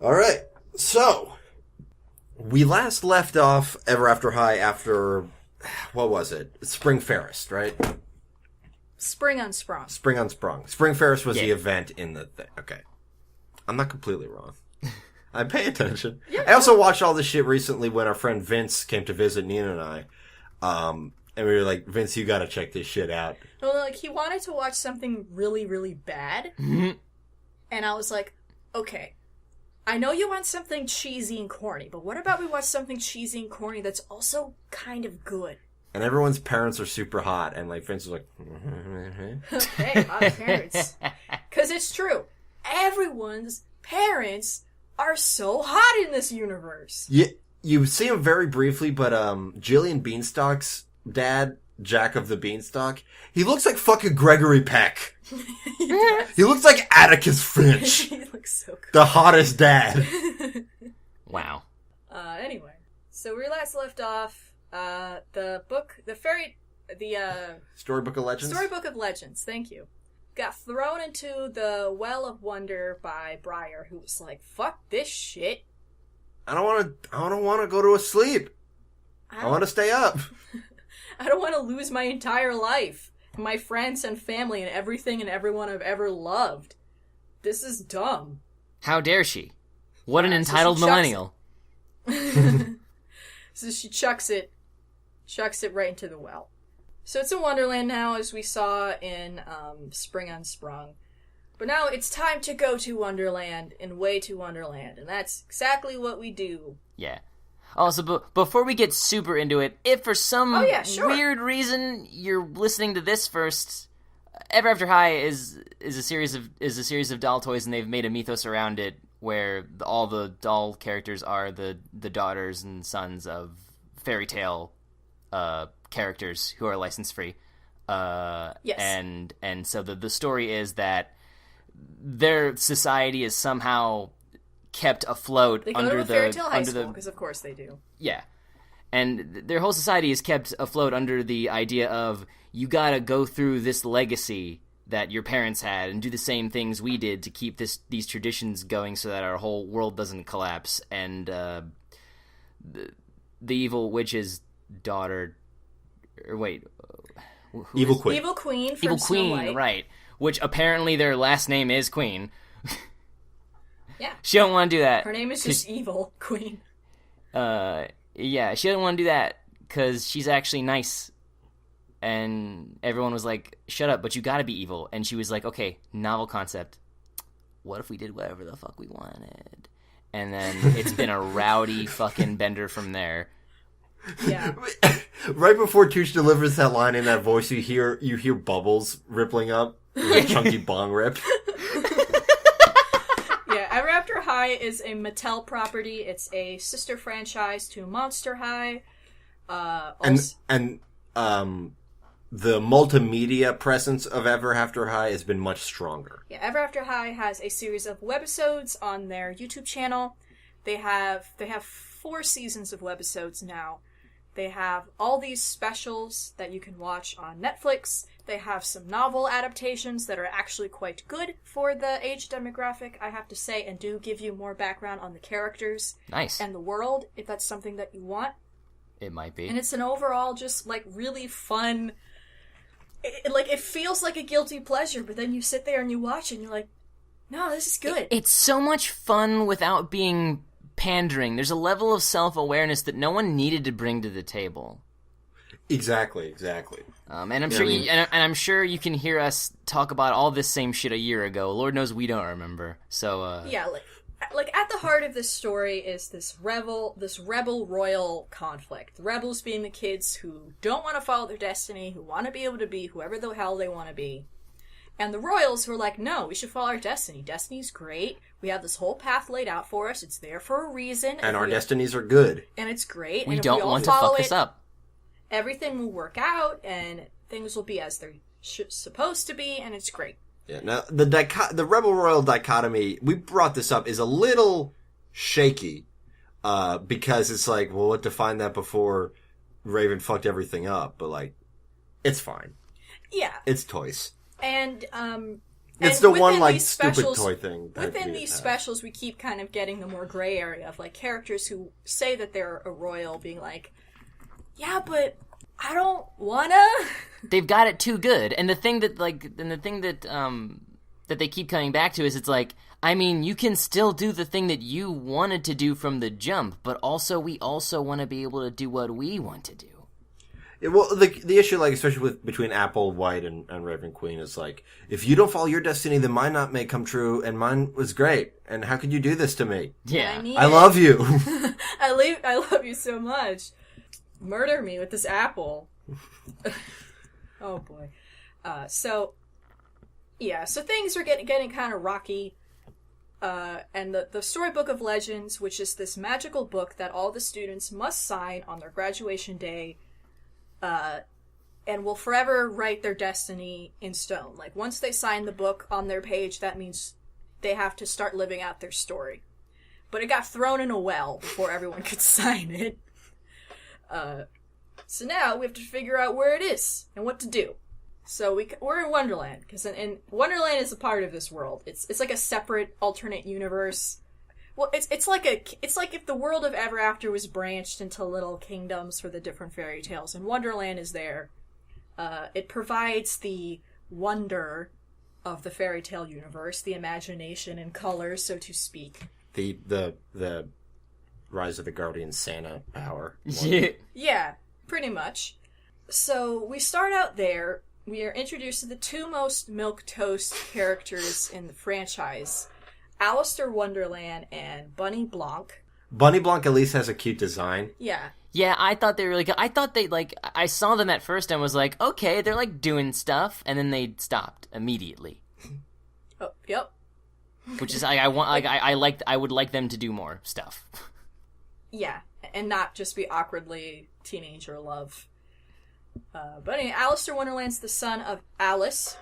All right. So, we last left off Ever After High after, what was it? Spring Ferris, right? Spring Unsprung. Spring Unsprung. Spring Ferris was the event in the thing. Okay. I'm not completely wrong. I pay attention. Yeah. I also watched all this shit recently when our friend Vince came to visit Nina and I. And we were like, Vince, you gotta check this shit out. Well, like, he wanted to watch something really, really bad. Mm-hmm. And I was like, okay, I know you want something cheesy and corny, but what about we watch something cheesy and corny that's also kind of good? And everyone's parents are super hot, and like Vince was like, okay, hot parents. Because it's true. Everyone's parents are so hot in this universe. Yeah, you see him very briefly, but Jillian Beanstalk's dad, Jack of the Beanstalk, he looks like fucking Gregory Peck. He looks like Atticus Finch. He looks so good. The hottest dad. Wow. Anyway, so we last left off, Storybook of Legends? Storybook of Legends, thank you. Got thrown into the Well of Wonder by Briar, who was like, fuck this shit. I don't want to go to sleep. I want to stay up. I don't want to lose my entire life, my friends and family and everything and everyone I've ever loved. This is dumb. How dare she? What an entitled millennial. So she chucks it right into the well. So it's in Wonderland now, as we saw in Spring Unsprung. But now it's time to go to Wonderland and way to Wonderland, and that's exactly what we do. Yeah. Also, before we get super into it, if for some weird reason you're listening to this first, Ever After High is a series of doll toys, and they've made a mythos around it where all the doll characters are the daughters and sons of fairy tale characters who are license free. Yes. And so the story is that their society is somehow kept afloat they go under to a fairy tale high school, because of course they do. Yeah. And their whole society is kept afloat under the idea of, you gotta go through this legacy that your parents had and do the same things we did to keep these traditions going so that our whole world doesn't collapse. And the evil witch's daughter... Or wait... Evil Queen. Evil Queen from Evil Snow Queen, White. right. Which apparently their last name is Queen. Yeah. She don't want to do that. Her name is just Evil Queen. Yeah, she doesn't want to do that because she's actually nice. And everyone was like, shut up, but you gotta be evil. And she was like, okay, novel concept. What if we did whatever the fuck we wanted? And then it's been a rowdy fucking bender from there. Yeah. Right before Tooch delivers that line in that voice, you hear bubbles rippling up. Like chunky bong rip. Yeah, Ever After High is a Mattel property. It's a sister franchise to Monster High. The multimedia presence of Ever After High has been much stronger. Yeah, Ever After High has a series of webisodes on their YouTube channel. They have 4 seasons of webisodes now. They have all these specials that you can watch on Netflix. They have some novel adaptations that are actually quite good for the age demographic, I have to say, and do give you more background on the characters. Nice. And the world, if that's something that you want. It might be. And it's an overall just, like, really fun... It feels like a guilty pleasure, but then you sit there and you watch it and you're like, no, this is good. It's so much fun without being pandering. There's a level of self-awareness that no one needed to bring to the table. Exactly. And I'm sure you can hear us talk about all this same shit a year ago. Lord knows we don't remember. So yeah, like at the heart of this story is this rebel royal conflict. The rebels being the kids who don't want to follow their destiny, who want to be able to be whoever the hell they want to be. And the royals who are like, no, we should follow our destiny. Destiny's great. We have this whole path laid out for us. It's there for a reason. And our destinies are good. And it's great. We and don't want to fuck this up. Everything will work out, and things will be as they're supposed to be, and it's great. Yeah. Now, the rebel royal dichotomy, we brought this up, is a little shaky, because it's like, well, what defined that before Raven fucked everything up? But, like, it's fine. Yeah. It's toys. And It's the one, like, stupid toy thing. Within these specials, we keep kind of getting the more gray area of, like, characters who say that they're a royal being like, yeah, but I don't wanna. They've got it too good. And the thing that, that they keep coming back to is it's like, I mean, you can still do the thing that you wanted to do from the jump, but also we also want to be able to do what we want to do. Yeah, well, the issue, like, especially between Apple, White, and Raven Queen is, like, if you don't follow your destiny, then mine may come true, and mine was great. And how could you do this to me? Yeah. I love you. I love you so much. Murder me with this apple. Oh, boy. So things are getting kind of rocky. And the Storybook of Legends, which is this magical book that all the students must sign on their graduation day, and will forever write their destiny in stone. Like, once they sign the book on their page, that means they have to start living out their story. But it got thrown in a well before everyone could sign it. So now we have to figure out where it is and what to do. So we're in Wonderland, because in Wonderland is a part of this world. It's like a separate alternate universe. Well, it's like if the world of Ever After was branched into little kingdoms for the different fairy tales, and Wonderland is there. It provides the wonder of the fairy tale universe, the imagination and color, so to speak. The Rise of the Guardian Santa power. Yeah, pretty much. So we start out there. We are introduced to the two most milquetoast characters in the franchise, Alistair Wonderland and Bunny Blanc. Bunny Blanc at least has a cute design. Yeah. Yeah, I thought they were really good. I thought I saw them at first and was like, okay, they're like doing stuff, and then they stopped immediately. Oh, yep. Which is, I would like them to do more stuff. Yeah, and not just be awkwardly teenager love. But anyway, Alistair Wonderland's the son of Alice,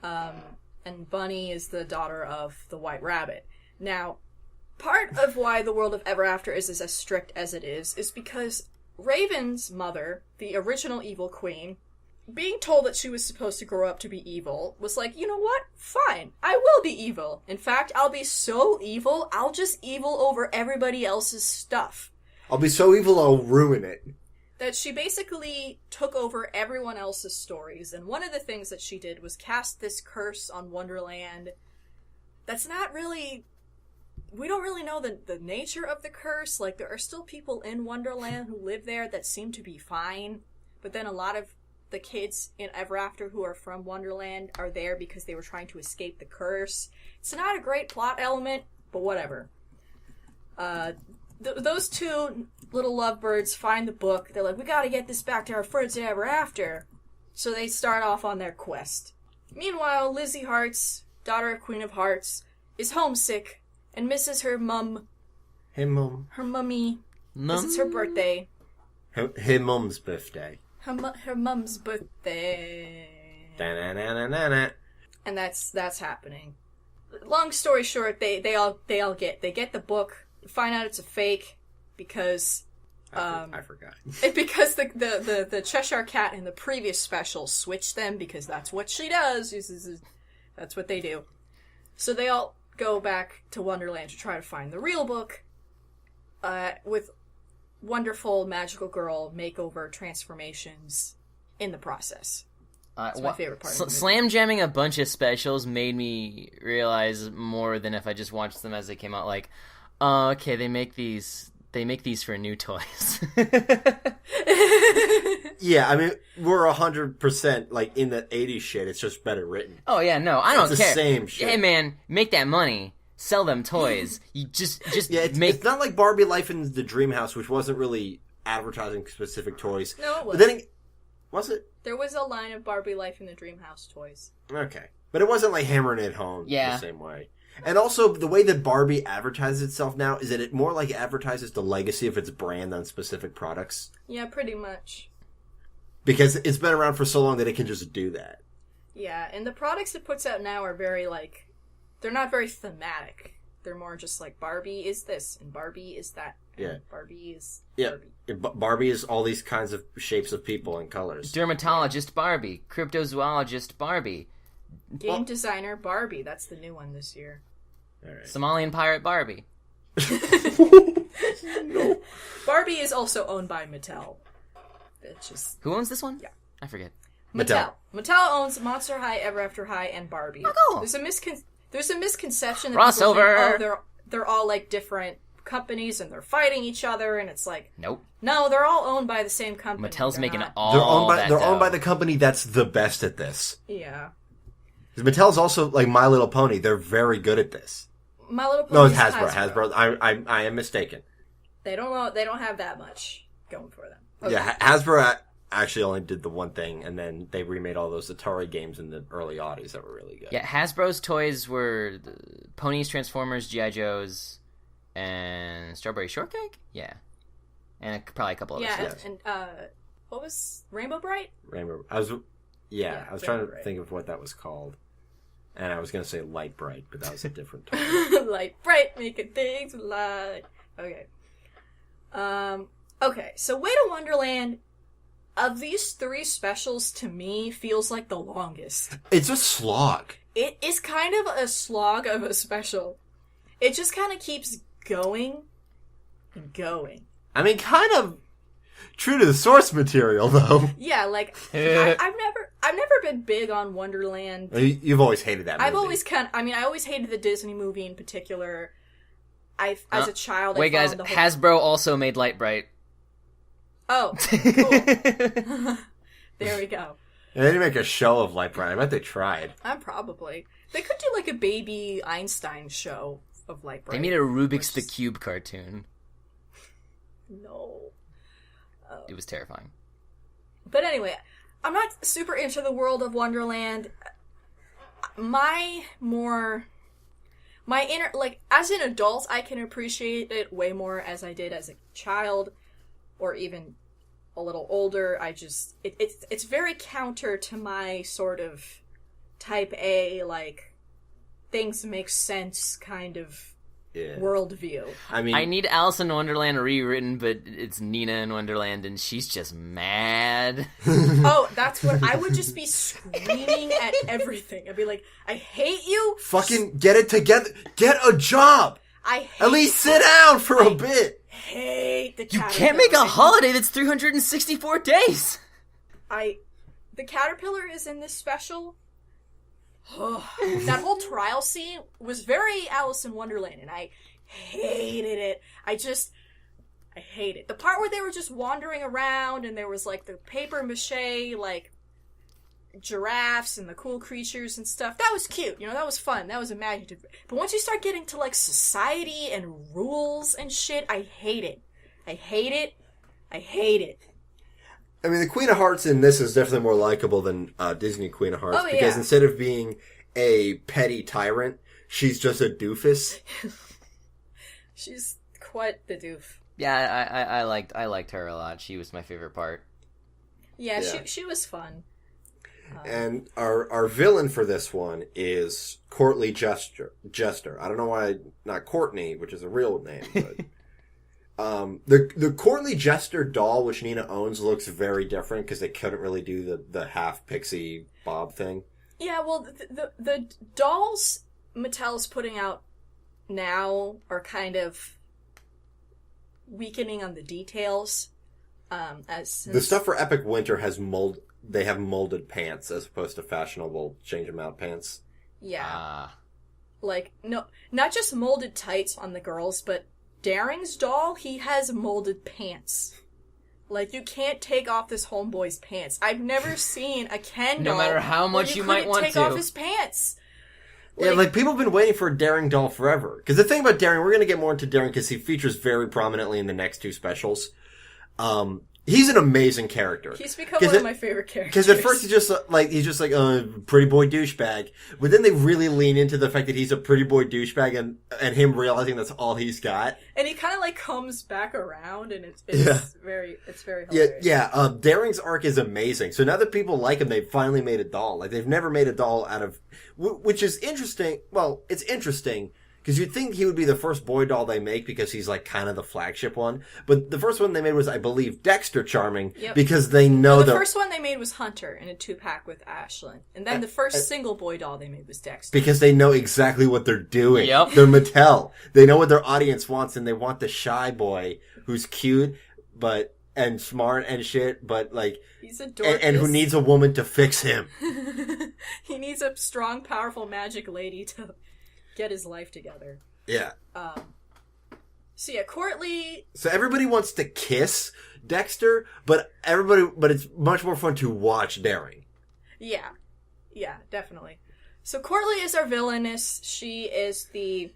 and Bunny is the daughter of the White Rabbit. Now, part of why the world of Ever After is as strict as it is because Raven's mother, the original evil queen, being told that she was supposed to grow up to be evil, was like, you know what? Fine, I will be evil. In fact, I'll be so evil, I'll just evil over everybody else's stuff. I'll be so evil, I'll ruin it. That she basically took over everyone else's stories, and one of the things that she did was cast this curse on Wonderland that's not really... We don't really know the nature of the curse. Like, there are still people in Wonderland who live there that seem to be fine, but then a lot of the kids in Ever After who are from Wonderland are there because they were trying to escape the curse. It's not a great plot element, but whatever. Those two little lovebirds find the book. They're like, we gotta get this back to our friends in Ever After. So they start off on their quest. Meanwhile, Lizzie Hearts, daughter of Queen of Hearts, is homesick and misses her mum. Hey, Mum. Her mummy. Because it's her birthday. Her mum's birthday. Her mum's birthday. Da-na-na-na-na-na. And that's happening. Long story short, they get the book, find out it's a fake because I forgot. Because the Cheshire Cat in the previous special switched them because that's what she does. That's what they do. So they all go back to Wonderland to try to find the real book, with wonderful magical girl makeover transformations in the process. That's my favorite part. Slam jamming a bunch of specials made me realize more than if I just watched them as they came out. Like, okay, they make these for new toys. Yeah, I mean, we're 100% like in that 80s shit. It's just better written. Oh yeah, no, I don't care. It's the same shit. Hey man, make that money. Sell them toys. You just yeah. make. It's not like Barbie Life in the Dream House, which wasn't really advertising specific toys. No, it wasn't. But then, was it? There was a line of Barbie Life in the Dream House toys. Okay, but it wasn't like hammering it home the same way. And also, the way that Barbie advertises itself now is that it more like advertises the legacy of its brand than specific products. Yeah, pretty much. Because it's been around for so long that it can just do that. Yeah, and the products it puts out now are very, like... They're not very thematic. They're more just like, Barbie is this, and Barbie is that. Yeah. Barbie is... Yeah. Barbie. Barbie is all these kinds of shapes of people and colors. Dermatologist Barbie. Cryptozoologist Barbie. Game designer Barbie. That's the new one this year. All right. Somalian pirate Barbie. No. Barbie is also owned by Mattel. It's just... Who owns this one? Yeah. I forget. Mattel. Mattel owns Monster High, Ever After High, and Barbie. Oh, cool. There's a misconception that Crossover. people think, they're all like different companies and they're fighting each other, and it's like, Nope. no, they're all owned by the same company. Mattel's They're making not. all They're owned by the company that's the best at this. Yeah. Because Mattel's also like My Little Pony. They're very good at this. My Little Pony. No, it's Hasbro. Hasbro. I am mistaken. They don't have that much going for them. Okay. Yeah, Hasbro actually only did the one thing, and then they remade all those Atari games in the early '80s that were really good. Yeah, Hasbro's toys were Ponies, Transformers, G.I. Joes, and Strawberry Shortcake? Yeah. And probably a couple others. Yeah, and what was Rainbow Bright? Rainbow. I was trying to Bright. think of what that was called. And I was going to say Light Bright, but that was a different toy. Light bright, making things light. Okay. Okay, so Way to Wonderland, of these 3 specials, to me, feels like the longest. It's a slog. It is kind of a slog of a special. It just kind of keeps going and going. I mean, kind of true to the source material, though. Yeah, like, I've never been big on Wonderland. You've always hated that movie. I've always I always hated the Disney movie in particular. As a child, Wait, guys, Hasbro also made Light Bright. Oh, cool. There we go. And they didn't make a show of Light Bright. I bet they tried. Probably. They could do like a baby Einstein show of Light Bright. They made a Rubik's the Cube cartoon. No. It was terrifying. But anyway, I'm not super into the world of Wonderland. My inner, like, as an adult, I can appreciate it way more as I did as a child, or even a little older. It's very counter to my sort of type A, like, things make sense kind of worldview. I mean, I need Alice in Wonderland rewritten, but it's Nina in Wonderland, and she's just mad. Oh, that's what I would just be screaming at everything. I'd be like, I hate you. fucking get it together. Get a job. At least sit down for a bit. Hate the You caterpillar. can't make a holiday that's 364 days! The caterpillar is in this special. That whole trial scene was very Alice in Wonderland, and I hated it. I hate it. The part where they were just wandering around, and there was, like, the paper mache, like, giraffes and the cool creatures and stuff, that was cute. You know, that was fun. That was imaginative. But once you start getting to, like, society and rules and shit, I hate it. I hate it. I hate it. I mean, the Queen of Hearts in this is definitely more likable than Disney Queen of Hearts. Oh, because yeah. instead of being a petty tyrant, she's just a doofus. She's quite the doof. Yeah, I liked her a lot. She was my favorite part. Yeah. She was fun. And our villain for this one is Courtly Jester. I don't know why not Courtney, which is a real name, but the Courtly Jester doll, which Nina owns, looks very different because they couldn't really do the half pixie Bob thing. Yeah, well, the dolls Mattel's putting out now are kind of weakening on the details. The stuff for Epic Winter has They have molded pants as opposed to fashionable change them out pants. Yeah. Like, no, not just molded tights on the girls, but Daring's doll, he has molded pants. Like, you can't take off this homeboy's pants. I've never seen a Ken doll. No matter how much you might want to. take off his pants. Yeah, like, people have been waiting for a Daring doll forever. Because the thing about Daring, we're going to get more into Daring because he features very prominently in the next 2 specials. He's an amazing character. He's become one of my favorite characters. Because at first he's just like a pretty boy douchebag, but then they really lean into the fact that he's a pretty boy douchebag and him realizing that's all he's got. And he kind of like comes back around, and it's very hilarious. Yeah. Daring's arc is amazing. So now that people like him, they've finally made a doll. Like they've never made a doll out of, which is interesting. Well, it's interesting Because you'd think he would be the first boy doll they make because he's like kind of the flagship one. But the first one they made was, I believe, Dexter Charming. Yep. Because they know the first one they made was Hunter in a 2-pack with Ashlyn. And then the first single boy doll they made was Dexter. Because they know exactly what they're doing. Yep. They're Mattel. They know what their audience wants, and they want the shy boy who's cute and smart and shit, but like... He's a dork. And who needs a woman to fix him. He needs a strong, powerful magic lady to... get his life together. Yeah. So yeah, Courtly... So everybody wants to kiss Dexter, but it's much more fun to watch Daring. Yeah. Yeah, definitely. So Courtly is our villainess. She is the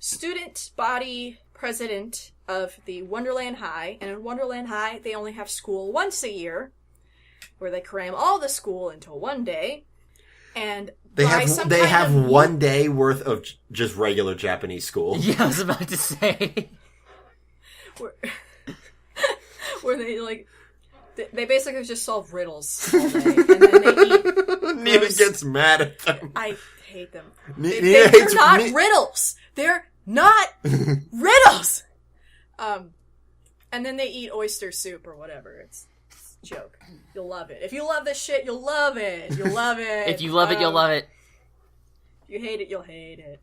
student body president of the Wonderland High. And in Wonderland High, they only have school once a year, where they cram all the school into one day. And they have 1 day worth of just regular Japanese school. Yeah, I was about to say. where they like they basically just solve riddles all day, and then they eat. Nina gets mad at them. I hate them. They're not riddles. They're not riddles. And then they eat oyster soup or whatever. It's a joke. You'll love it. If you love this shit, you'll love it. You'll love it. If you love it, you'll love it. If you hate it, you'll hate it.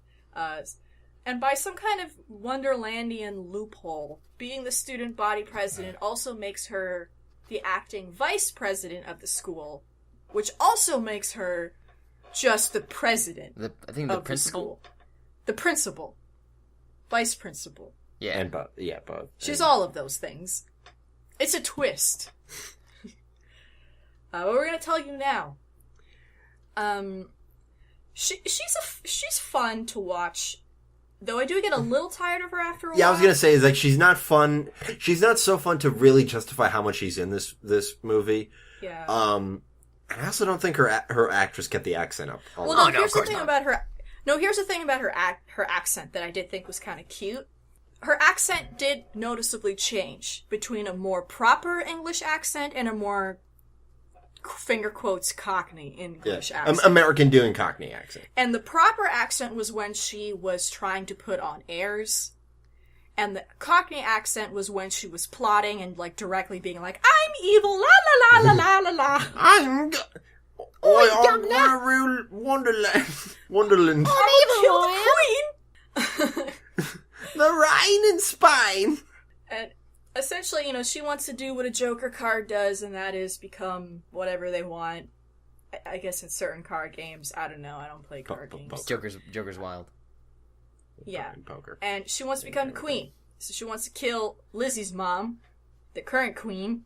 And by some kind of Wonderlandian loophole, being the student body president also makes her the acting vice president of the school, which also makes her just the president. I think the principal. The principal. Vice principal. Yeah, and both. Yeah, both. She's all of those things. It's a twist. What we're gonna tell you now. She's fun to watch, though I do get a little tired of her after a while. Yeah, I was gonna say, is like she's not fun. She's not so fun to really justify how much she's in this movie. Yeah. And I also don't think her actress kept the accent up. Well, no, here's the thing about her. No, here's the thing about her accent that I did think was kind of cute. Her accent did noticeably change between a more proper English accent and a more, finger quotes, Cockney English accent. American doing Cockney accent. And the proper accent was when she was trying to put on airs. And the Cockney accent was when she was plotting and, like, directly being like, I'm evil, la la la la la la. I'm real Wonderland. I'm evil, the queen. The Rhine and Spine. And essentially, she wants to do what a Joker card does, and that is become whatever they want. I guess in certain card games. I don't know. I don't play card games. Joker's wild. Yeah. Poker. And she wants to become the queen. So she wants to kill Lizzie's mom, the current queen,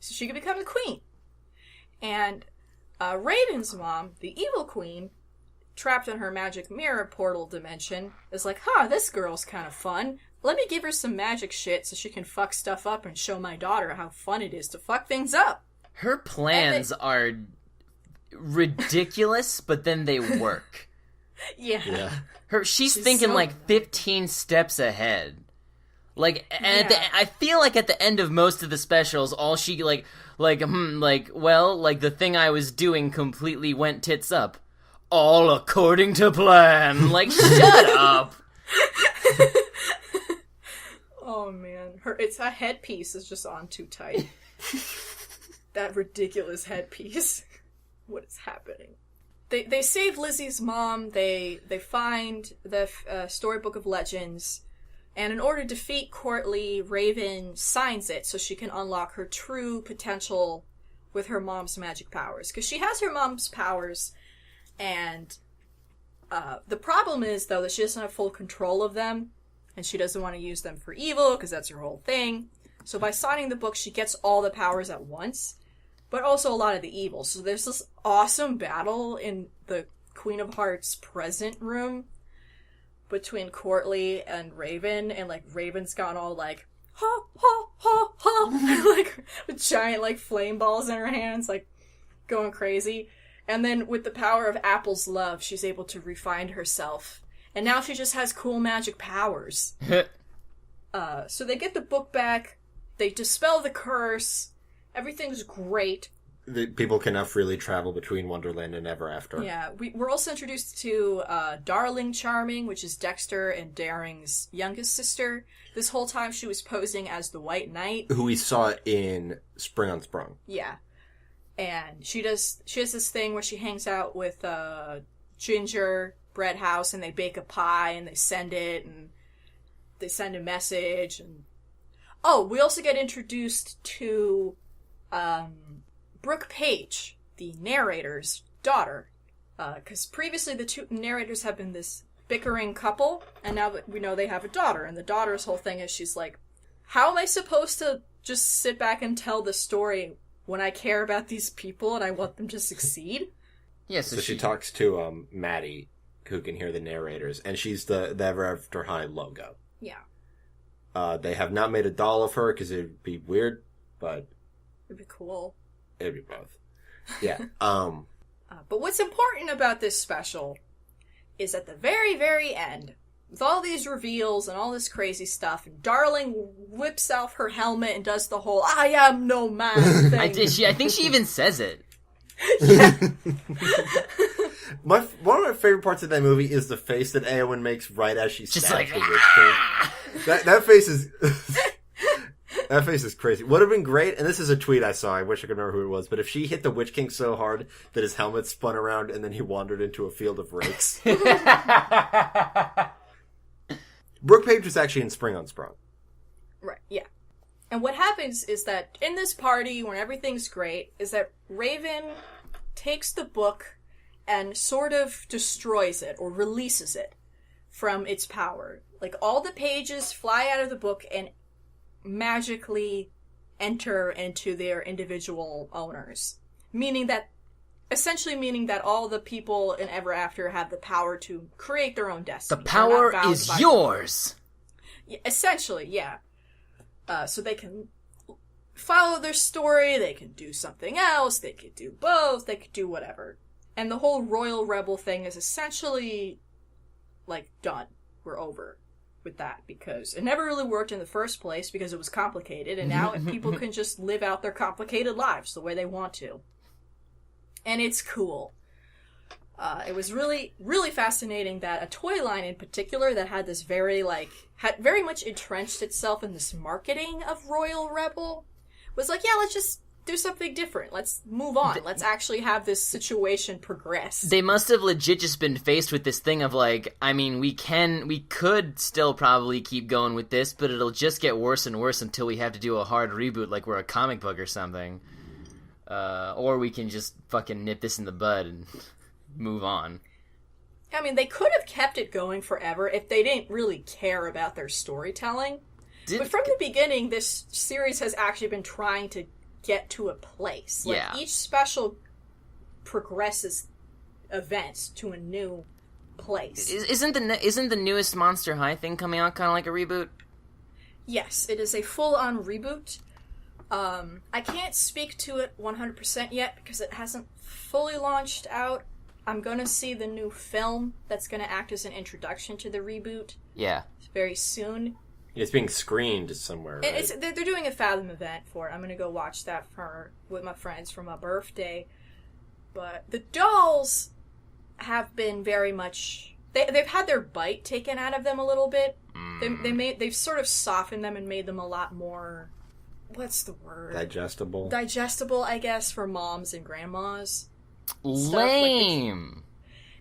so she can become the queen. And Raven's mom, the evil queen, trapped in her magic mirror portal dimension, is like, this girl's kind of fun. Let me give her some magic shit so she can fuck stuff up and show my daughter how fun it is to fuck things up. Her plans are ridiculous, but then they work. Yeah. She's thinking so 15 steps ahead. I feel like at the end of most of the specials, all she the thing I was doing completely went tits up. All according to plan. Shut up. Oh man, her headpiece is just on too tight. That ridiculous headpiece. What is happening? They save Lizzie's mom. They find the Storybook of Legends, and in order to defeat Courtly, Raven signs it so she can unlock her true potential with her mom's magic powers. Because she has her mom's powers, and the problem is though that she doesn't have full control of them, and she doesn't want to use them for evil because that's her whole thing. So by signing the book, she gets all the powers at once, but also a lot of the evil. So there's this awesome battle in the Queen of Hearts present room between Courtly and Raven, and Raven's got all ha ha ha ha, with giant flame balls in her hands, going crazy. And then with the power of Apple's love, she's able to refine herself, and now she just has cool magic powers. So they get the book back, they dispel the curse, everything's great. people can now freely travel between Wonderland and Ever After. Yeah, we're also introduced to Darling Charming, which is Dexter and Daring's youngest sister. This whole time she was posing as the White Knight. Who we saw in Spring on Sprung. Yeah. And she has this thing where she hangs out with Gingerbread House, and they bake a pie, and they send it, and they send a message. And we also get introduced to Brooke Page, the narrator's daughter. Because previously the two narrators have been this bickering couple, and now that we know they have a daughter, and the daughter's whole thing is she's like, how am I supposed to just sit back and tell the story when I care about these people and I want them to succeed? Yeah, so she talks to Maddie, who can hear the narrators, and she's the Ever After High logo. Yeah. They have not made a doll of her because it'd be weird, but it'd be cool. It'd be both. Yeah. But what's important about this special is at the very, very end, with all these reveals and all this crazy stuff, and Darling whips off her helmet and does the whole "I am no man" thing. I think she even says it. One of my favorite parts of that movie is the face that Eowyn makes right as she stabs like, the Witch King. That face is that face is crazy. Would have been great, and this is a tweet I saw. I wish I could remember who it was, but if she hit the Witch King so hard that his helmet spun around and then he wandered into a field of rakes. Brooke Page was actually in Spring on Sprung. Right, yeah. And what happens is that in this party, when everything's great, is that Raven takes the book and sort of destroys it, or releases it from its power. Like, all the pages fly out of the book and magically enter into their individual owners. Essentially meaning that all the people in Ever After have the power to create their own destiny. The power is yours! Yeah, essentially, yeah. So they can follow their story, they can do something else, they could do both, they could do whatever. And the whole Royal Rebel thing is essentially, like, done. We're over with that, because it never really worked in the first place because it was complicated, and now people can just live out their complicated lives the way they want to. And it's cool. It was really, really fascinating that a toy line in particular that had this had very much entrenched itself in this marketing of Royal Rebel was like, yeah, let's just do something different. Let's move on. Let's actually have this situation progress. They must have legit just been faced with this thing of like, I mean, we could still probably keep going with this, but it'll just get worse and worse until we have to do a hard reboot like we're a comic book or something. Or we can just fucking nip this in the bud and move on. I mean, they could have kept it going forever if they didn't really care about their storytelling. But from the beginning, this series has actually been trying to get to a place. Like, each special progresses events to a new place. Isn't the newest Monster High thing coming out kind of like a reboot? Yes, it is a full-on reboot. I can't speak to it 100% yet because it hasn't fully launched out. I'm going to see the new film that's going to act as an introduction to the reboot. Yeah. Very soon. It's being screened somewhere, right? They're doing a Fathom event for it. I'm going to go watch that with my friends for my birthday. But the dolls have been very much... They've had their bite taken out of them a little bit. They've sort of softened them and made them a lot more... What's the word? Digestible. Digestible, I guess, for moms and grandmas. Lame.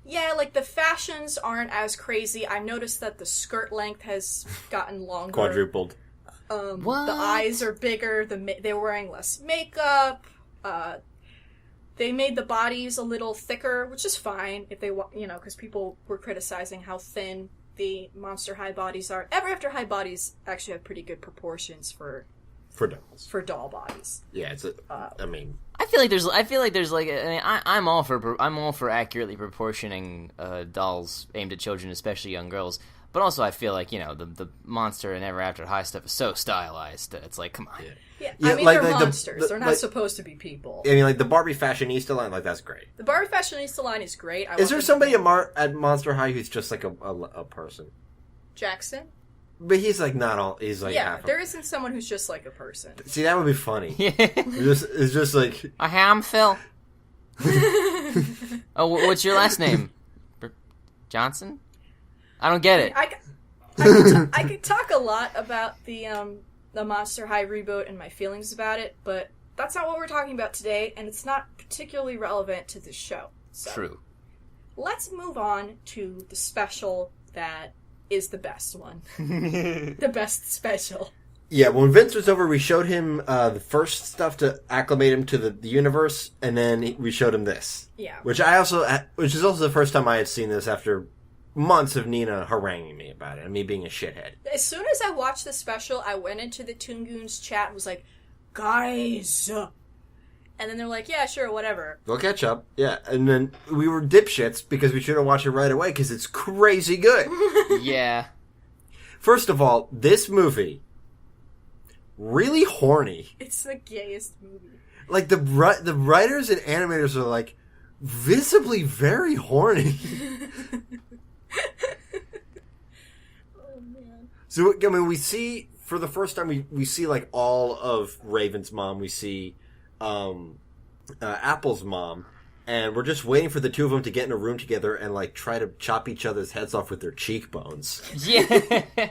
Like the fashions aren't as crazy. I've noticed that the skirt length has gotten longer. Quadrupled. What? The eyes are bigger. They're wearing less makeup. They made the bodies a little thicker, which is fine if they want, because people were criticizing how thin the Monster High bodies are. Ever After High bodies actually have pretty good proportions for dolls. For doll bodies. Yeah, I feel like there's like I'm all for accurately proportioning dolls aimed at children, especially young girls. But also, I feel like the Monster and Ever After High stuff is so stylized that it's like, come on. Yeah, I mean, they're monsters. They're not supposed to be people. I mean, like the Barbie Fashionista line, like that's great. The Barbie Fashionista line is great. Is there somebody at Monster High who's just like a person? Jackson. But he's like not all. He's like yeah. half There isn't someone who's just like a person. See, that would be funny. Yeah. It's just like a ham, Phil. Oh, what's your last name? Johnson? I don't get it. I could talk a lot about the Monster High reboot and my feelings about it, but that's not what we're talking about today, and it's not particularly relevant to this show. So True. Let's move on to the special that is the best one. The best special. Yeah, when Vince was over, we showed him the first stuff to acclimate him to the universe, and then we showed him this. Yeah. Which is also the first time I had seen this after months of Nina haranguing me about it, and me being a shithead. As soon as I watched the special, I went into the Toon Goons chat and was like, guys! And then they're like, yeah, sure, whatever. We'll catch up. Yeah, and then we were dipshits because we should have watched it right away, because it's crazy good. Yeah. First of all, this movie... really horny. It's the gayest movie. Like, the writers and animators are, like, visibly very horny. Oh, man. So, I mean, we see, for the first time, we see, like, all of Raven's mom. We see Apple's mom. And we're just waiting for the two of them to get in a room together and, like, try to chop each other's heads off with their cheekbones. Yeah.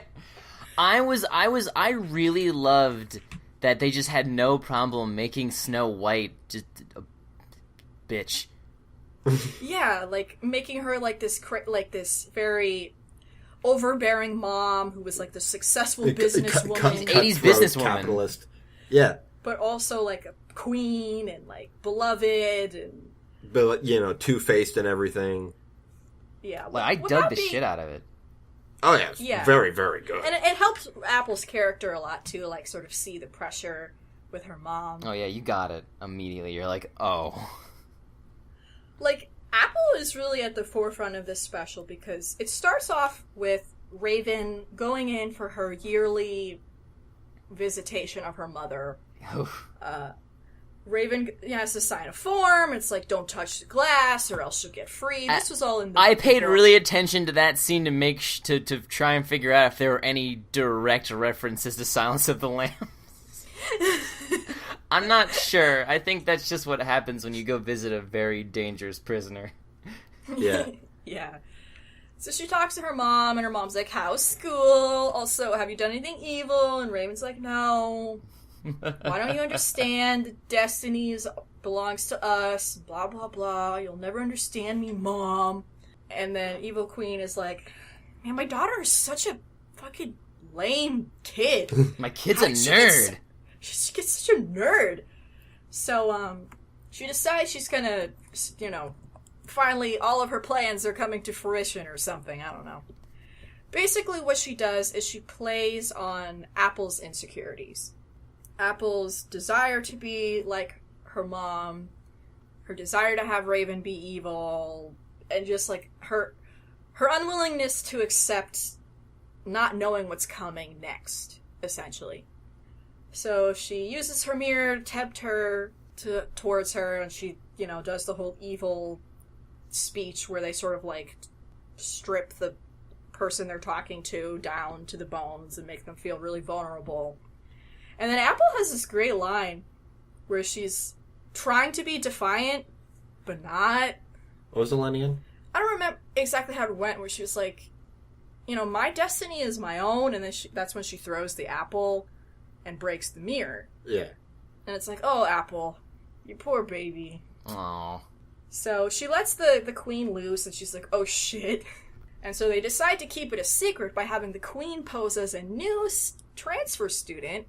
I really loved that they just had no problem making Snow White just a bitch. Yeah, like making her like this very overbearing mom who was like the successful businesswoman, 80s businesswoman, capitalist. Yeah, but also like a queen and like beloved and but two-faced and everything. Yeah, I dug the shit out of it. Oh, yeah. It's very, very good. And it helps Apple's character a lot, too, like, sort of see the pressure with her mom. Oh, yeah, you got it immediately. You're like, oh. Like, Apple is really at the forefront of this special because it starts off with Raven going in for her yearly visitation of her mother. Raven has to sign a form. It's like, don't touch the glass or else she'll get free. This was all in the... I paid really attention to that scene to make to try and figure out if there were any direct references to Silence of the Lambs. I'm not sure. I think that's just what happens when you go visit a very dangerous prisoner. Yeah. Yeah. So she talks to her mom, and her mom's like, how's school? Also, have you done anything evil? And Raven's like, no. Why don't you understand that destiny belongs to us? Blah, blah, blah. You'll never understand me, Mom. And then Evil Queen is like, man, my daughter is such a fucking lame kid. My kid's a nerd. She gets such a nerd. So, she decides she's gonna, finally all of her plans are coming to fruition or something. I don't know. Basically, what she does is she plays on Apple's insecurities. Apple's desire to be like her mom, her desire to have Raven be evil, and just like her unwillingness to accept not knowing what's coming next, essentially. So she uses her mirror to tempt her towards her, and she, does the whole evil speech where they sort of like strip the person they're talking to down to the bones and make them feel really vulnerable. And then Apple has this great line where she's trying to be defiant, but not. What was the line again? I don't remember exactly how it went, where she was like, my destiny is my own, and then that's when she throws the apple and breaks the mirror. Yeah. And it's like, oh, Apple, you poor baby. Aww. So she lets the queen loose, and she's like, oh, shit. And so they decide to keep it a secret by having the queen pose as a new transfer student.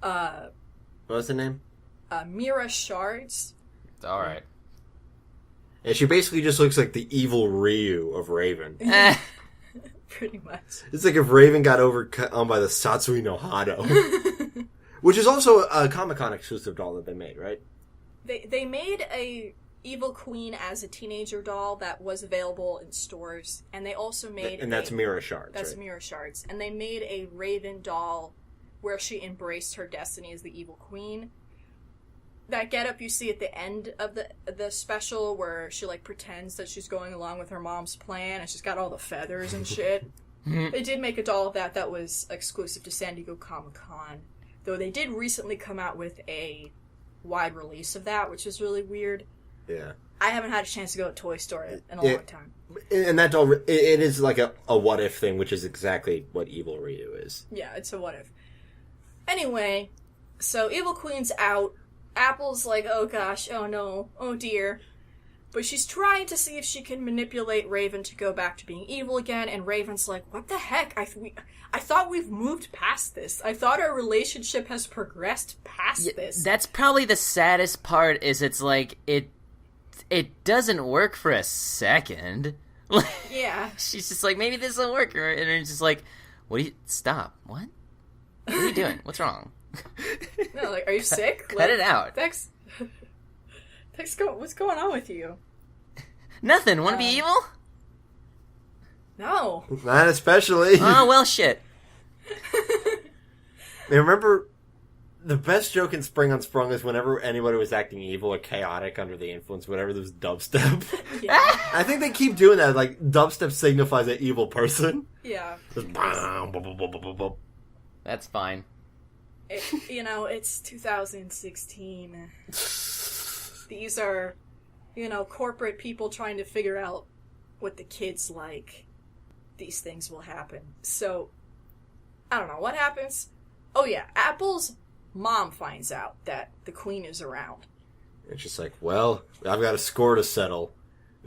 What was the name? Mira Shards. All right. And she basically just looks like the evil Ryu of Raven. Pretty much. It's like if Raven got overcome by the Satsui no Hado. Which is also a Comic-Con exclusive doll that they made, right? They made a Evil Queen as a teenager doll that was available in stores, and they also made that's Mira Shards. That's right? Mira Shards. And they made a Raven doll where she embraced her destiny as the Evil Queen. that getup you see at the end of the special where she like pretends that she's going along with her mom's plan and she's got all the feathers and shit. They did make a doll of that was exclusive to San Diego Comic-Con. Though they did recently come out with a wide release of that, which is really weird. Yeah. I haven't had a chance to go to Toy Store in a long time. And that doll, it is like a what if thing, which is exactly what Evil Ryu is. Yeah, it's a what if. Anyway, so Evil Queen's out. Apple's like, oh gosh, oh no, oh dear. But she's trying to see if she can manipulate Raven to go back to being evil again, and Raven's like, what the heck? I thought we've moved past this. I thought our relationship has progressed past this. That's probably the saddest part, is it's like, it doesn't work for a second. Yeah. She's just like, maybe this will work, and it's just like, stop, what? What are you doing? What's wrong? No, like, are you sick? Cut it out. What's going on with you? Nothing. Want to be evil? No. Not especially. Oh, well, shit. Remember, the best joke in Spring on Sprung is whenever anybody was acting evil or chaotic under the influence, whatever, there was dubstep. Yeah. I think they keep doing that. Like, dubstep signifies an evil person. Yeah. That's fine. It's 2016. These are, corporate people trying to figure out what the kids like. These things will happen. So, I don't know. What happens? Oh yeah, Apple's mom finds out that the queen is around. And she's like, well, I've got a score to settle.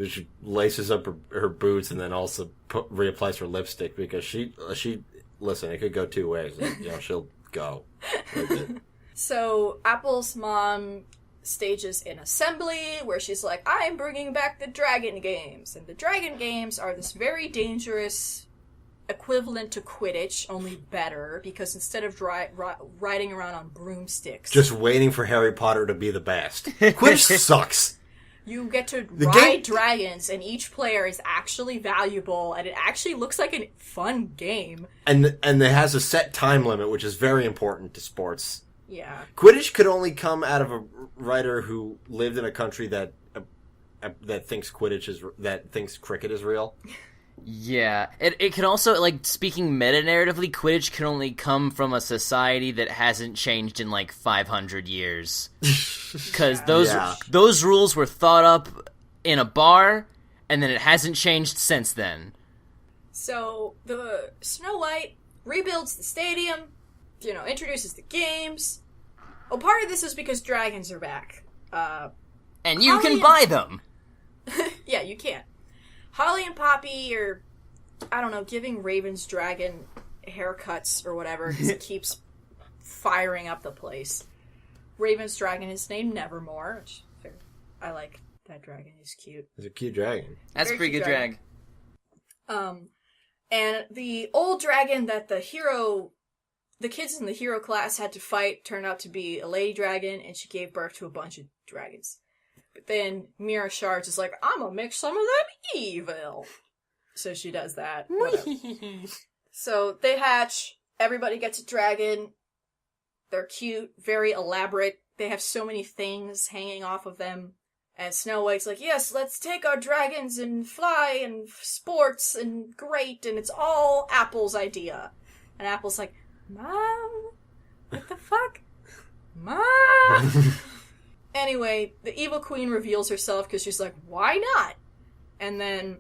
She laces up her boots and then also reapplies her lipstick because she listen, it could go two ways. She'll go. So, Apple's mom stages an assembly where she's like, I'm bringing back the Dragon Games. And the Dragon Games are this very dangerous equivalent to Quidditch, only better, because instead of riding around on broomsticks... Just waiting for Harry Potter to be the best. Quidditch sucks. You get to ride dragons, and each player is actually valuable, and it actually looks like a fun game. And it has a set time limit, which is very important to sports. Yeah. Quidditch could only come out of a writer who lived in a country that thinks thinks cricket is real. Yeah, it could also, like, speaking meta-narratively, Quidditch can only come from a society that hasn't changed in, 500 years. Because those rules were thought up in a bar, and then it hasn't changed since then. So, the Snow White rebuilds the stadium, introduces the games. Oh, part of this is because dragons are back. And you can buy them! Yeah, you can. Holly and Poppy are, giving Raven's dragon haircuts or whatever, because it keeps firing up the place. Raven's dragon is named Nevermore, which I like that dragon. He's cute. It's a cute dragon. That's a pretty good drag. And the old dragon that the kids in the hero class had to fight turned out to be a lady dragon, and she gave birth to a bunch of dragons. But then Mira Shards is like, I'm gonna make some of them evil. So she does that. So they hatch, everybody gets a dragon. They're cute, very elaborate. They have so many things hanging off of them. And Snow White's like, yes, let's take our dragons and fly and sports and great, and it's all Apple's idea. And Apple's like, Mom? What the fuck? Mom? Anyway, the evil queen reveals herself because she's like, why not? And then,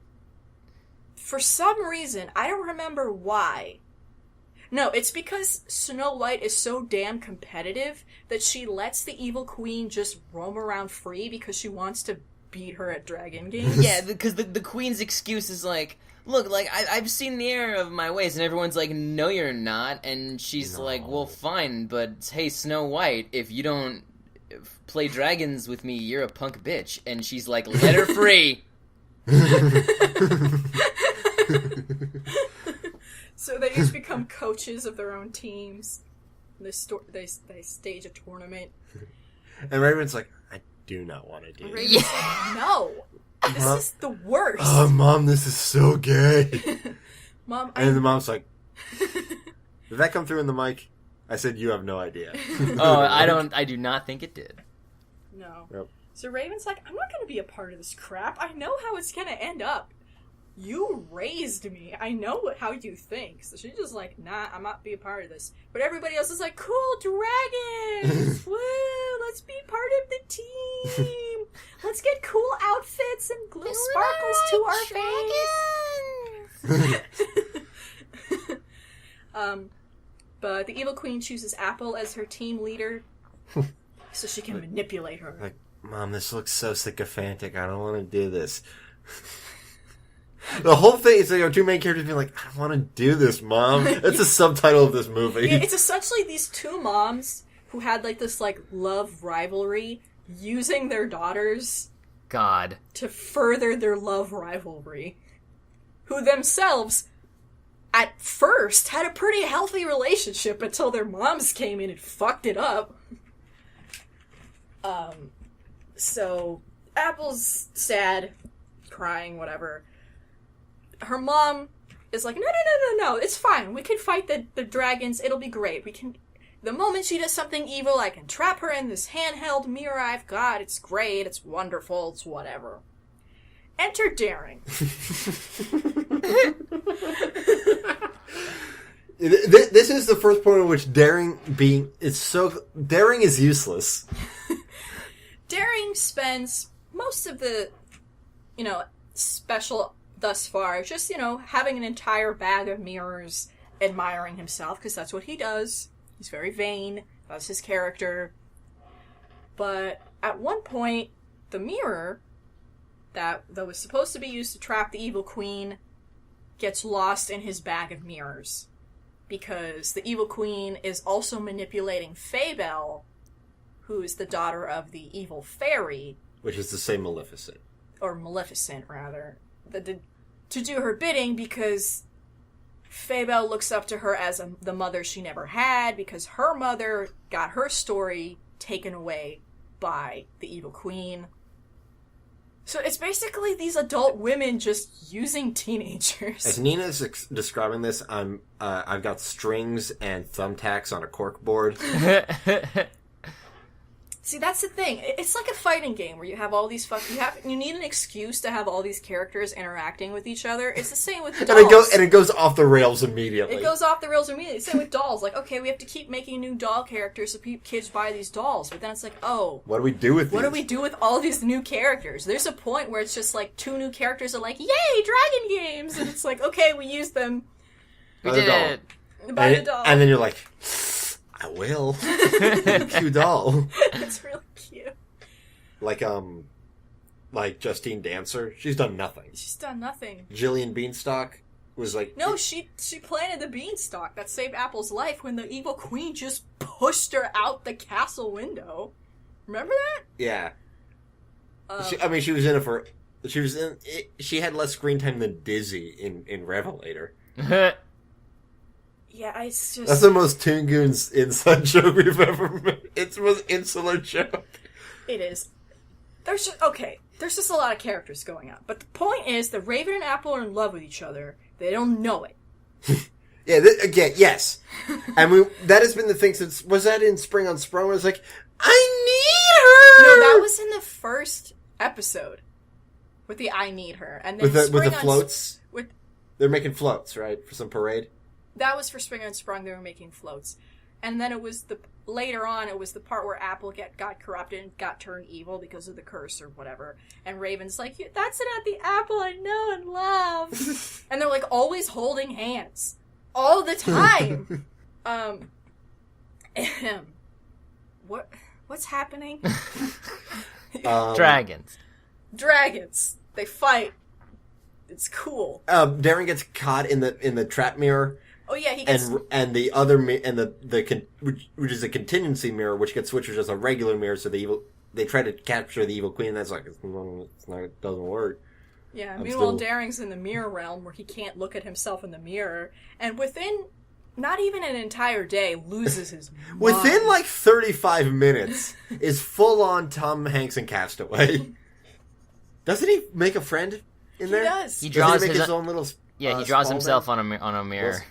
for some reason, I don't remember why. No, it's because Snow White is so damn competitive that she lets the evil queen just roam around free because she wants to beat her at dragon games. Yeah, because the queen's excuse is like, look, I've seen the error of my ways, and everyone's like, no, you're not. And she's like, well, fine, but hey, Snow White, if you don't play dragons with me, you're a punk bitch. And she's like, let her free. So they each become coaches of their own teams. They stage a tournament. And Raven's like, I do not want to do this. Raven's like, no. This is the worst. Oh, Mom, this is so gay. Mom, and the mom's like, did that come through in the mic? I said, you have no idea. Oh, I do not think it did. No. Yep. So Raven's like, I'm not going to be a part of this crap. I know how it's going to end up. You raised me. I know how you think. So she's just like, nah, I'm not be a part of this. But everybody else is like, cool, dragons! Woo! Let's be part of the team! Let's get cool outfits and glue sparkles to our face! But the evil queen chooses Apple as her team leader so she can manipulate her. Like, Mom, this looks so sycophantic. I don't want to do this. The whole thing is like our two main characters being like, I don't want to do this, Mom. That's the subtitle of this movie. Yeah, it's essentially these two moms who had like this like love rivalry using their daughters to further their love rivalry. Who themselves at first had a pretty healthy relationship until their moms came in and fucked it up. So Apple's sad, crying, whatever. Her mom is like, no, it's fine. We can fight the dragons. It'll be great. The moment she does something evil, I can trap her in this handheld mirror I've got. It's great. It's wonderful. It's whatever. Enter Daring. This is the first point in which Daring is useless. Daring spends most of the, special thus far just, having an entire bag of mirrors, admiring himself, because that's what he does. He's very vain. That's his character. But at one point, the mirror that was supposed to be used to trap the evil queen gets lost in his bag of mirrors. Because the evil queen is also manipulating Fabel, who's the daughter of the evil fairy. Which is the same Maleficent. Or Maleficent, rather. To do her bidding, because Fabel looks up to her as the mother she never had, because her mother got her story taken away by the evil queen. So it's basically these adult women just using teenagers. As Nina's describing this, I've got strings and thumbtacks on a cork board. See, that's the thing. It's like a fighting game where you have all these you need an excuse to have all these characters interacting with each other. It's the same with dolls. And it goes off the rails immediately. It goes off the rails immediately. Same with dolls. Like, okay, we have to keep making new doll characters so kids buy these dolls. But then it's like, oh. What do we do with these? What do we do with all these new characters? There's a point where it's just like two new characters are like, yay, dragon games! And it's like, okay, we use them. We did it. Buy the doll. And then you're like, I will. Cute doll. It's really cute. Like Justine Dancer. She's done nothing. She's done nothing. Jillian Beanstalk was like... No, she planted the beanstalk that saved Apple's life when the evil queen just pushed her out the castle window. Remember that? Yeah. She was in it for... She had less screen time than Dizzy in Revelator. Yeah, it's just... That's the most Toon Goons inside joke we've ever made. It's the most insular joke. It is. There's just a lot of characters going on. But the point is that Raven and Apple are in love with each other. They don't know it. Yeah, again, yes. And that has been the thing since... Was that in Spring on Sprung? Where it's like, I need her! No, that was in the first episode. With the I need her. And then with the floats? They're making floats, right? For some parade? That was for Spring and Sprung. They were making floats. And then later on, it was the part where Apple got corrupted and got turned evil because of the curse or whatever. And Raven's like, that's not the Apple I know and love. And they're like always holding hands. All the time. What's happening? Dragons. They fight. It's cool. Darren gets caught in the trap mirror. Oh yeah, he gets... And the other which is a contingency mirror, which gets switched as a regular mirror, so they try to capture the evil queen, and that's like, it doesn't work. Yeah, meanwhile Daring's in the mirror realm where he can't look at himself in the mirror, and within not even an entire day, loses his mind. Within like 35 minutes, is full on Tom Hanks and Castaway. Doesn't he make a friend in there? He does. He draws his own little... Yeah, he draws himself on a mirror. Wilson.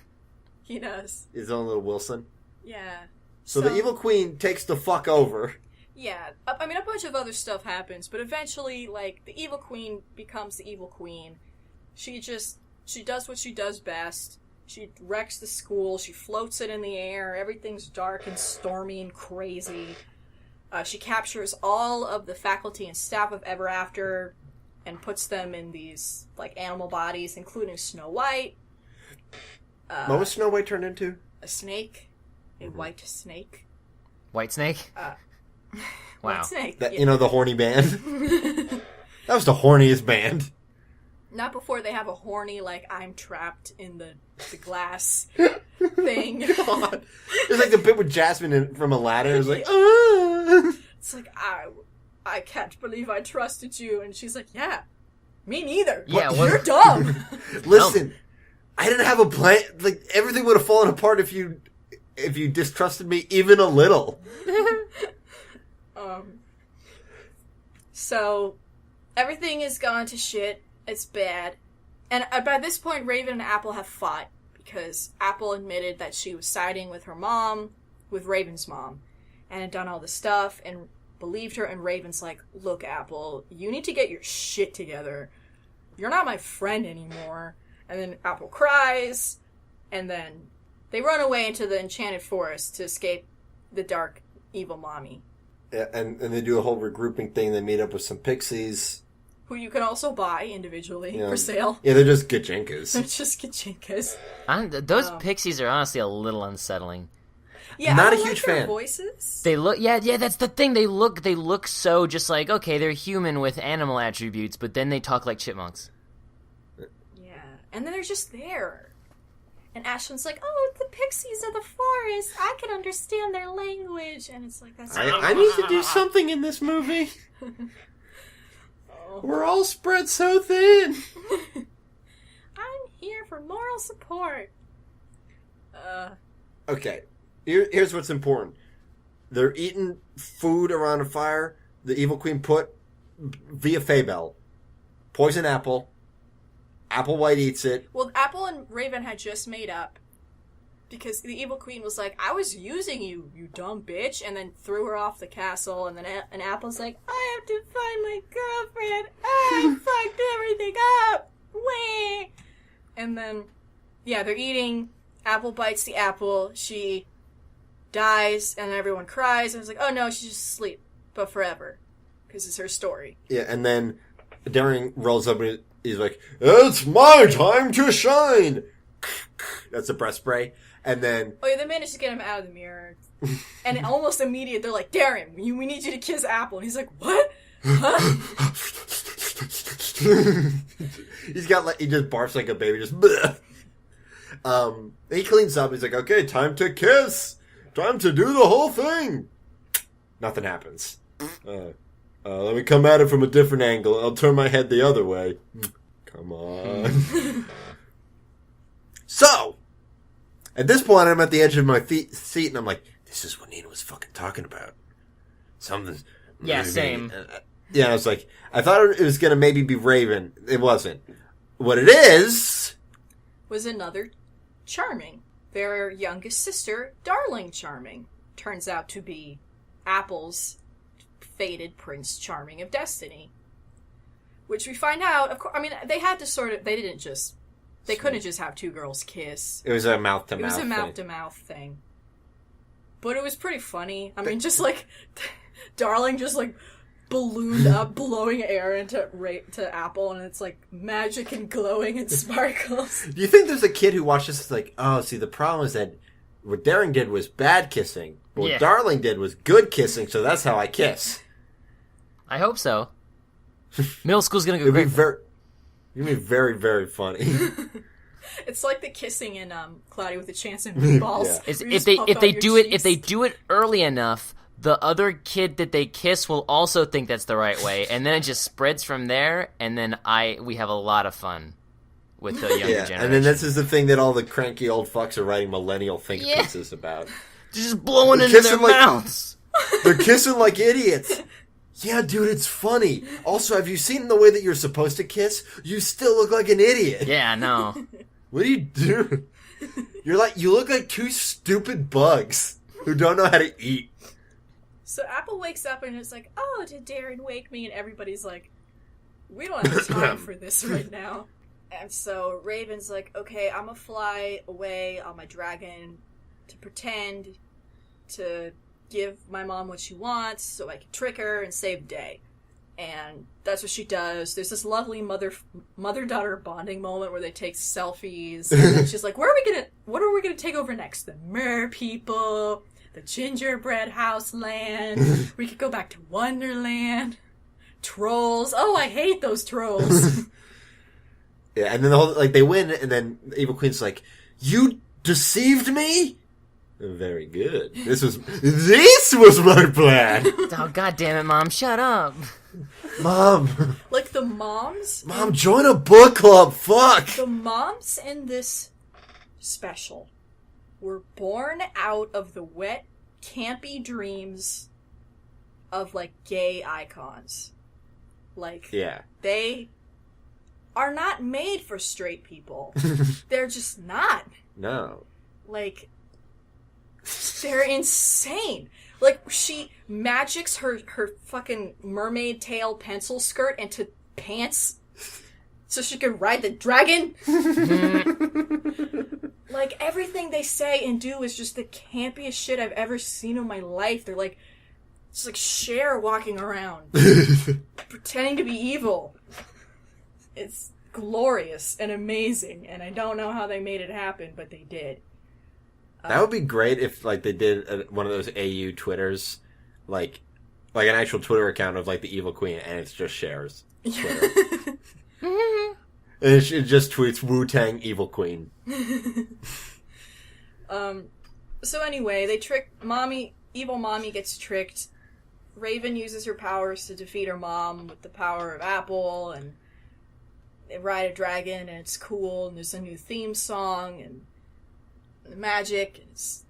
He does. His own little Wilson. Yeah. So the evil queen takes the fuck over. Yeah, I mean, a bunch of other stuff happens, but eventually, like, the evil queen becomes the evil queen. She does what she does best. She wrecks the school, she floats it in the air, everything's dark and stormy and crazy. She captures all of the faculty and staff of Ever After and puts them in these, like, animal bodies, including Snow White. What was Snow White turned into? A snake. A white snake. White Snake? Wow. White snake. That, you know, the horny band? That was the horniest band. Not before they have a horny, like, I'm trapped in the glass thing. God. It's like the bit with Jasmine from Aladdin. It was like, ah. It's like, I can't believe I trusted you. And she's like, yeah, me neither. Yeah, you're dumb. Listen, I didn't have a plan. Like, everything would have fallen apart if you distrusted me even a little. So, everything is gone to shit. It's bad. And by this point, Raven and Apple have fought, because Apple admitted that she was siding with her mom, with Raven's mom, and had done all this stuff, and believed her, and Raven's like, look, Apple, you need to get your shit together. You're not my friend anymore. And then Apple cries, and then they run away into the enchanted forest to escape the dark, evil mommy. Yeah, and they do a whole regrouping thing. They meet up with some pixies. Who you can also buy individually for sale. Yeah, they're just gajinkas. They're just gajinkas. Those pixies are honestly a little unsettling. Yeah, not I a like huge their fan. Voices. They look, yeah, that's the thing. They look so just like, okay, they're human with animal attributes, but then they talk like chipmunks. Yeah, and then they're just there. And Ashland's like, oh, the pixies of the forest. I can understand their language. And it's like, that's... I need to do something in this movie. We're all spread so thin. I'm here for moral support. Okay, here's what's important. They're eating food around a fire the evil queen put via Fabel. Poison apple. Applewhite eats it. Well, Apple and Raven had just made up. Because the evil queen was like, I was using you, you dumb bitch, and then threw her off the castle, and then and Apple's like, I have to find my girlfriend, I fucked everything up, wait. And then, yeah, they're eating, Apple bites the apple, she dies, and everyone cries, and it's like, oh no, she's just asleep, but forever, because it's her story. Yeah, and then Daring rolls up and he's like, it's my time to shine! That's a breath spray. And then... Oh yeah, they managed to get him out of the mirror. And almost immediate, they're like, Darren, we need you to kiss Apple. And he's like, what? Huh? He's got like, he just barfs like a baby, just bleh. He cleans up, he's like, okay, time to kiss! Time to do the whole thing! Nothing happens. Let me come at it from a different angle. I'll turn my head the other way. Come on. So, at this point, I'm at the edge of my seat, and I'm like, this is what Nina was fucking talking about. Something. Yeah, same. Yeah, I was like, I thought it was going to maybe be Raven. It wasn't. What it is... was another Charming. Their youngest sister, Darling Charming, turns out to be Apple's fated Prince Charming of Destiny. Which we find out, of course, I mean, they had to sort of, they couldn't just have two girls kiss. It was a mouth-to-mouth thing. It was a mouth-to-mouth thing. But it was pretty funny. I mean, just like, Darling just like ballooned up, blowing air to Apple, and it's like magic and glowing and sparkles. Do you think there's a kid who watched this like, oh, see, the problem is that what Daring did was bad kissing, but what Darling did was good kissing, so that's how I kiss. I hope so. Middle school's gonna go great. It's gonna be very, very funny. It's like the kissing in Cloudy with a Chance of Meatballs. Yeah. If they do it early enough, the other kid that they kiss will also think that's the right way, and then it just spreads from there. And then we have a lot of fun with the younger generation. And then this is the thing that all the cranky old fucks are writing millennial think pieces about. They're just blowing into their mouths. They're kissing like idiots. Yeah, dude, it's funny. Also, have you seen the way that you're supposed to kiss? You still look like an idiot. Yeah, no. What do you do? You look like two stupid bugs who don't know how to eat. So Apple wakes up and is like, oh, did Darren wake me? And everybody's like, we don't have time for this right now. And so Raven's like, okay, I'm gonna fly away on my dragon to pretend to give my mom what she wants so I can trick her and save the day. And that's what she does. There's this lovely mother-daughter bonding moment where they take selfies. And then she's like, what are we gonna take over next? The mer people, the gingerbread house land. We could go back to Wonderland. Trolls. Oh, I hate those trolls. Yeah, and then they win, and then the Evil Queen's like, you deceived me? Very good. This was my plan. Oh, God damn it, Mom! Shut up, Mom. Like the moms. Mom, join a book club. Fuck. The moms in this special were born out of the wet, campy dreams of like gay icons. Like, yeah, they are not made for straight people. They're just not. No. Like, they're insane. Like, she magics her fucking mermaid tail pencil skirt into pants so she could ride the dragon. Like, everything they say and do is just the campiest shit I've ever seen in my life. They're like, it's like Cher walking around, pretending to be evil. It's glorious and amazing, and I don't know how they made it happen, but they did. That would be great if, like, they did one of those AU Twitters, like an actual Twitter account of, like, the Evil Queen, and it's just Cher's Twitter. And it just tweets Wu-Tang Evil Queen. So anyway, they trick Mommy. Evil Mommy gets tricked. Raven uses her powers to defeat her mom with the power of Apple, and they ride a dragon, and it's cool, and there's a new theme song, and the magic, and it's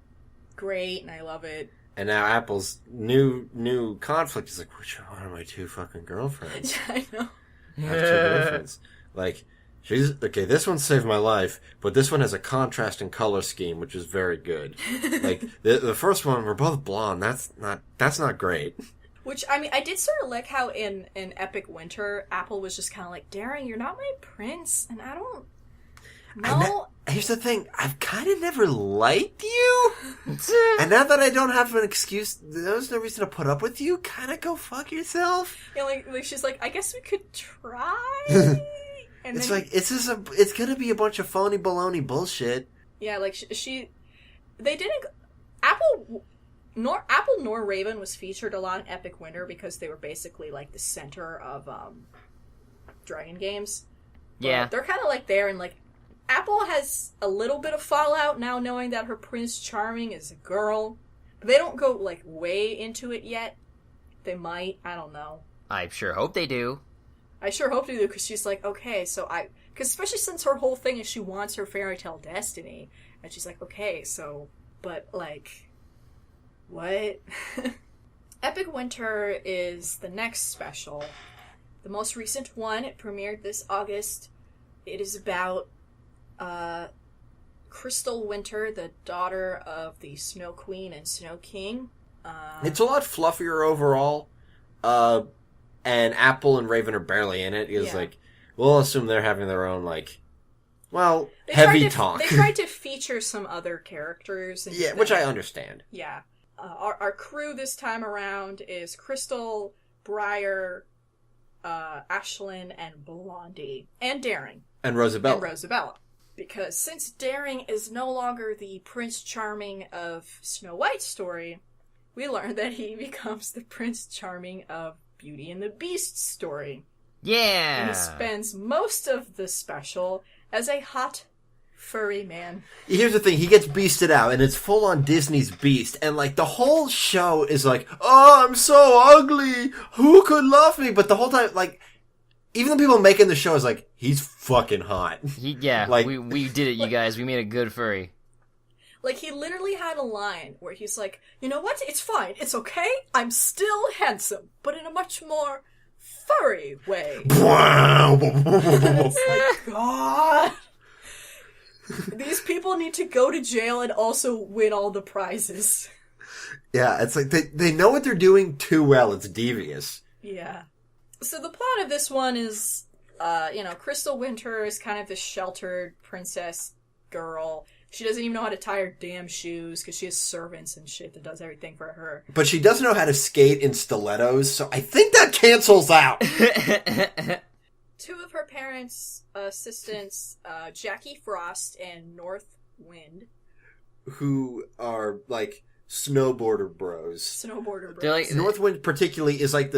great, and I love it. And now Apple's new conflict is like, which one are my two fucking girlfriends? Yeah, I know. I have two girlfriends. Like, this one saved my life, but this one has a contrasting color scheme, which is very good. Like, the first one, we're both blonde. That's not great. Which, I mean, I did sort of like how in Epic Winter, Apple was just kind of like, Darren, you're not my prince, and I don't know. Here's the thing, I've kind of never liked you, and now that I don't have an excuse, there's no reason to put up with you, kind of go fuck yourself. Yeah, like she's like, I guess we could try. And it's then, like, it's gonna be a bunch of phony baloney bullshit. Yeah, like, they didn't, Apple nor Raven was featured a lot in Epic Winter because they were basically, like, the center of, Dragon games. But yeah. they're kind of, like, there, and, like, Apple has a little bit of fallout now knowing that her Prince Charming is a girl. They don't go, like, way into it yet. They might, I don't know. I sure hope they do. I sure hope they do, because she's like, okay, so because especially since her whole thing is she wants her fairy tale destiny, and she's like, okay, so, but, like, what? Epic Winter is the next special. The most recent one, it premiered this August. It is about, Crystal Winter, the daughter of the Snow Queen and Snow King. It's a lot fluffier overall. And Apple and Raven are barely in it. It's like, we'll assume they're having their own, like, heavy talk. They tried to feature some other characters. Yeah, which I understand. Yeah. Our crew this time around is Crystal, Briar, Ashlyn, and Blondie. And Daring. And Rosabella. Because since Daring is no longer the Prince Charming of Snow White's story, we learn that he becomes the Prince Charming of Beauty and the Beast's story. Yeah! And he spends most of the special as a hot, furry man. Here's the thing, he gets beasted out, and it's full on Disney's Beast, and, like, the whole show is like, oh, I'm so ugly! Who could love me? But the whole time, like, even the people making the show is like, he's fucking hot. Like, we did it, you guys. We made a good furry. Like, he literally had a line where he's like, you know what? It's fine. It's okay. I'm still handsome, but in a much more furry way. It's like, God. These people need to go to jail and also win all the prizes. Yeah, it's like they know what they're doing too well. It's devious. Yeah. So the plot of this one is, Crystal Winter is kind of this sheltered princess girl. She doesn't even know how to tie her damn shoes because she has servants and shit that does everything for her. But she does know how to skate in stilettos, so I think that cancels out. Two of her parents' assistants, Jackie Frost and North Wind, who are like snowboarder bros. They're like, Northwind particularly is like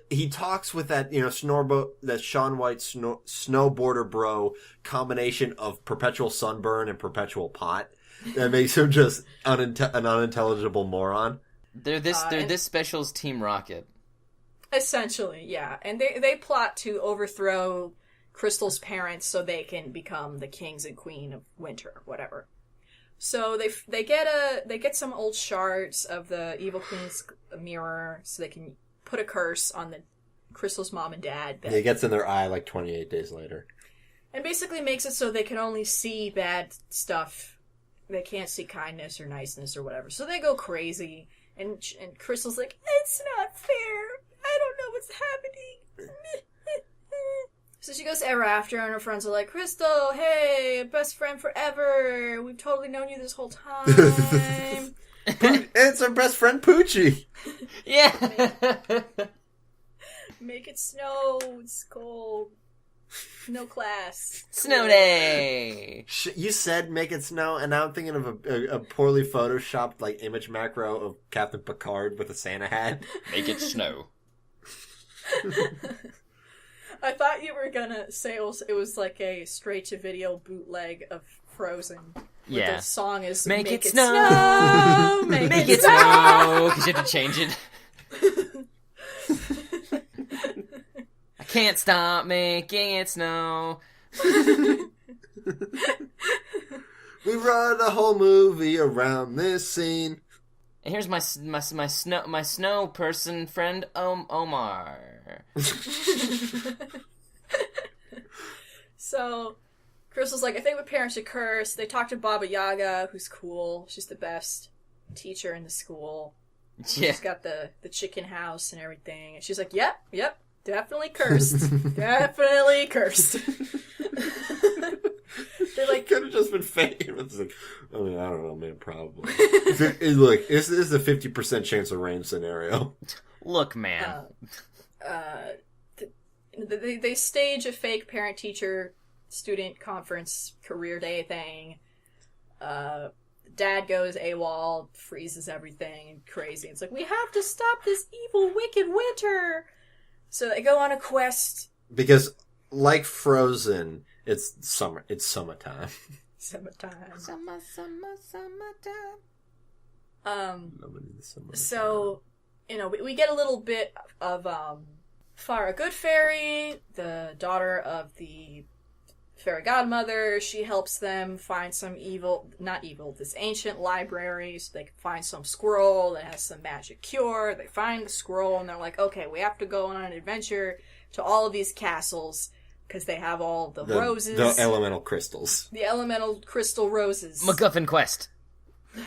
he talks with that that Shaun White snowboarder bro combination of perpetual sunburn and perpetual pot that makes him just an unintelligible moron. They're this special's Team Rocket. Essentially, yeah, and they plot to overthrow Crystal's parents so they can become the kings and queen of winter, whatever. So they get some old shards of the evil queen's mirror so they can put a curse on the Crystal's mom and dad. It gets in their eye like 28 days later. And basically makes it so they can only see bad stuff. They can't see kindness or niceness or whatever. So they go crazy. And Crystal's like, it's not fair. I don't know what's happening. So she goes ever after, and her friends are like, Crystal, hey, best friend forever. We've totally known you this whole time. It's our best friend Poochie. Yeah. Make it snow. It's cold. No class. Snow day. You said make it snow, and now I'm thinking of a poorly photoshopped like image macro of Captain Picard with a Santa hat. Make it snow. I thought you were gonna say it was like a straight-to-video bootleg of Frozen. Yeah. The song is Make it snow! Make it snow! Because you have to change it. I can't stop making it snow. We run a whole movie around this scene. And here's my snow person friend, Omar. So, Crystal's like, I think my parents are cursed. They talk to Baba Yaga, who's cool. She's the best teacher in the school. Yeah. She's got the chicken house and everything. And she's like, yep, definitely cursed. Definitely cursed. They're like, could have just been fake. It's like, I mean, I don't know, man, probably. Look, this is a 50% chance of rain scenario. Look, man. They stage a fake parent-teacher student conference career day thing. Dad goes AWOL, freezes everything, crazy. It's like, we have to stop this evil, wicked winter! So they go on a quest. Because, like Frozen, it's summer. It's summertime. Summertime. Summertime. So, we get a little bit of, Farah Good Fairy, the daughter of the fairy godmother. She helps them find some this ancient library so they can find some scroll that has some magic cure. They find the scroll and they're like, okay, we have to go on an adventure to all of these castles because they have all the roses. The elemental crystals. The elemental crystal roses. MacGuffin quest.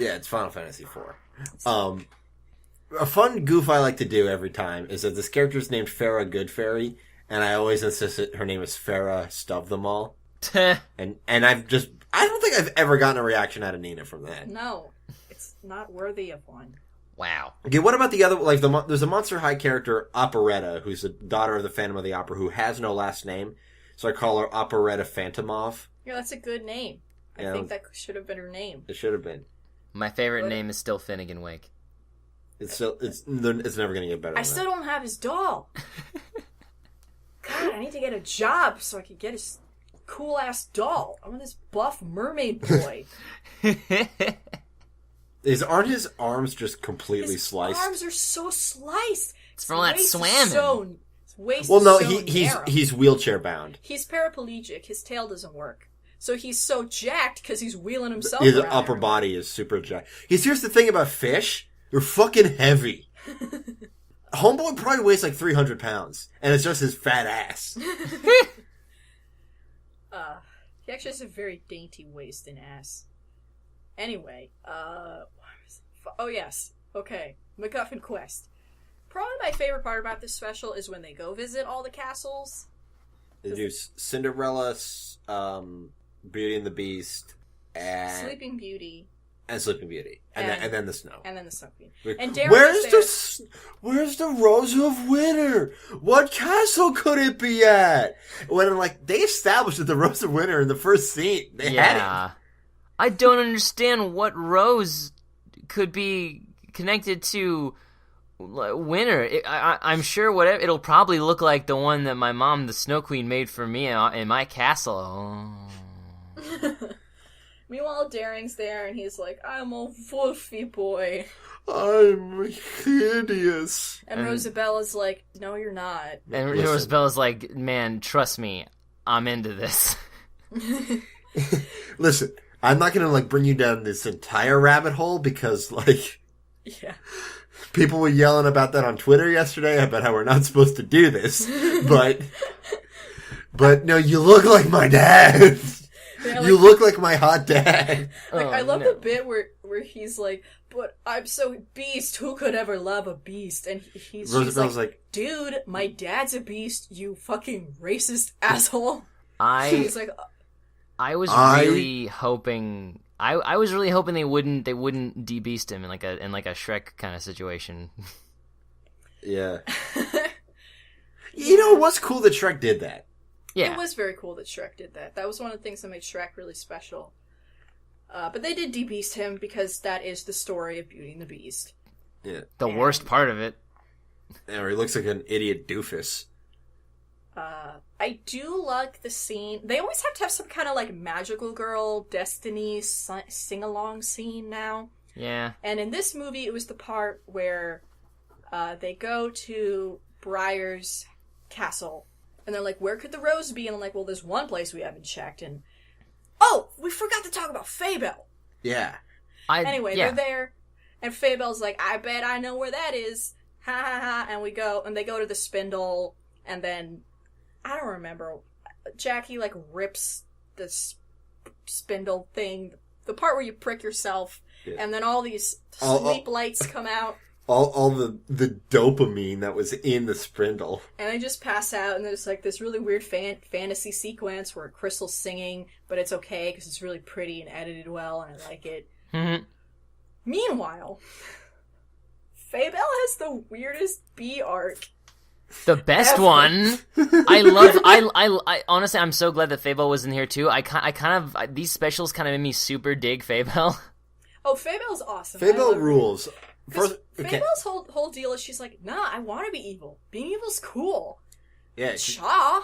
Yeah, it's Final Fantasy IV. A fun goof I like to do every time is that this character's named Farah Good Fairy, and I always insist that her name is Farah Stub Them All. and I don't think I've ever gotten a reaction out of Nina from that. No, it's not worthy of one. Wow. Okay, what about the other, like, there's a Monster High character, Operetta, who's the daughter of the Phantom of the Opera, who has no last name, so I call her Operetta Phantomov. Yeah, that's a good name. I think that should have been her name. It should have been. My favorite name is still Finnegan Wake. It's never going to get better. I still don't have his doll. God, I need to get a job so I can get his cool ass doll. I want this buff mermaid boy. Aren't his arms just completely sliced? His arms are so sliced. It's from that swimming. He's wheelchair bound. He's paraplegic. His tail doesn't work. So he's so jacked because he's wheeling himself His around upper everywhere. body is super jacked. Here's the thing about fish. They're fucking heavy. Homeboy probably weighs like 300 pounds. And it's just his fat ass. He actually has a very dainty waist and ass. Anyway, oh yes. Okay, MacGuffin Quest. Probably my favorite part about this special is when they go visit all the castles. They do Cinderella, Beauty and the Beast, and Sleeping Beauty. And Sleeping Beauty. And then the Snow. And then the Snow Queen. And where's the Rose of Winter? What castle could it be at? When, like, they established that the Rose of Winter in the first scene. They had it. I don't understand what Rose could be connected to winter. I'm sure whatever it'll probably look like the one that my mom, the Snow Queen, made for me in my castle. Meanwhile, Daring's there, and he's like, I'm a wolfy boy. I'm hideous. And Rosabella's like, no, you're not. And Rosabella's like, man, trust me, I'm into this. Listen, I'm not gonna, like, bring you down this entire rabbit hole, because, like... Yeah. People were yelling about that on Twitter yesterday, about how we're not supposed to do this, but no, you look like my dad. Yeah, like, you look like my hot dad. Like, I love the bit where he's like, but I'm so beast, who could ever love a beast? And she's like, dude, my dad's a beast, you fucking racist asshole. He's like, I was really hoping they wouldn't de-beast him in like a Shrek kind of situation. Yeah. You know what's cool that Shrek did that? Yeah. It was very cool that Shrek did that. That was one of the things that made Shrek really special. But they did de-beast him because that is the story of Beauty and the Beast. Yeah. The worst part of it. Yeah, or he looks like an idiot doofus. I do like the scene. They always have to have some kind of, like, magical girl destiny sing-along scene now. Yeah. And in this movie, it was the part where they go to Briar's castle. And they're like, where could the rose be? And I'm like, well, there's one place we haven't checked. And oh, we forgot to talk about Faybelle. Yeah. They're there. And Faybelle's like, I bet I know where that is. Ha ha ha. And they go to the spindle. And then, I don't remember, Jackie, like, rips the spindle thing. The part where you prick yourself. Yeah. And then all these sleep lights come out. All the dopamine that was in the spindle. And I just pass out, and there's, like, this really weird fantasy sequence where Crystal's singing, but it's okay, because it's really pretty and edited well, and I like it. Mm-hmm. Meanwhile, Faybelle has the weirdest B arc. The best one. I honestly, I'm so glad that Faybelle was in here, too. These specials kind of made me super dig Faybelle. Oh, Faybelle's awesome. Faybelle rules. Faybelle's whole deal is she's like, nah, I want to be evil. Being evil's cool. Yeah. Shaw.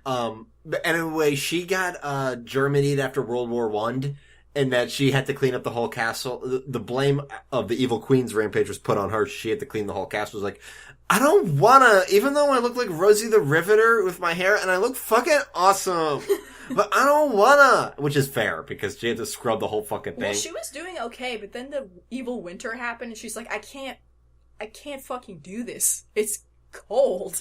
But anyway, she got Germanied after World War I, and that she had to clean up the whole castle. The blame of the evil queen's rampage was put on her. She had to clean the whole castle. It was like, I don't wanna, even though I look like Rosie the Riveter with my hair, and I look fucking awesome. But I don't wanna! Which is fair, because she had to scrub the whole fucking thing. Well, she was doing okay, but then the evil winter happened, and she's like, I can't fucking do this. It's cold.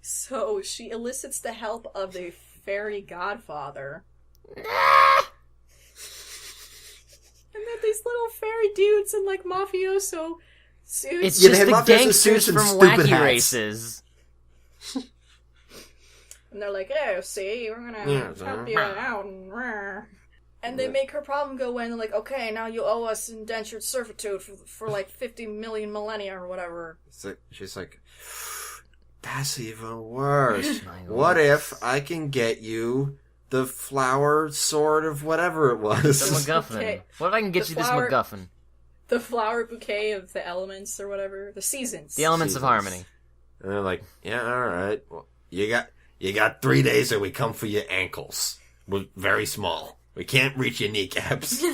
So she elicits the help of the fairy godfather. And then these little fairy dudes in, like, mafioso suits. It's just the gangsters from Wacky Races. And they're like, oh, see, we're gonna help you out. And they make her problem go away, and they're like, okay, now you owe us indentured servitude for like 50 million millennia or whatever. She's like, that's even worse. What if I can get you the flower sword of whatever it was? The MacGuffin. Okay. What if I can get you this MacGuffin? The flower bouquet of the elements or whatever. The seasons. The elements of harmony. And they're like, yeah, alright. Well, you got 3 days or we come for your ankles. We're very small. We can't reach your kneecaps.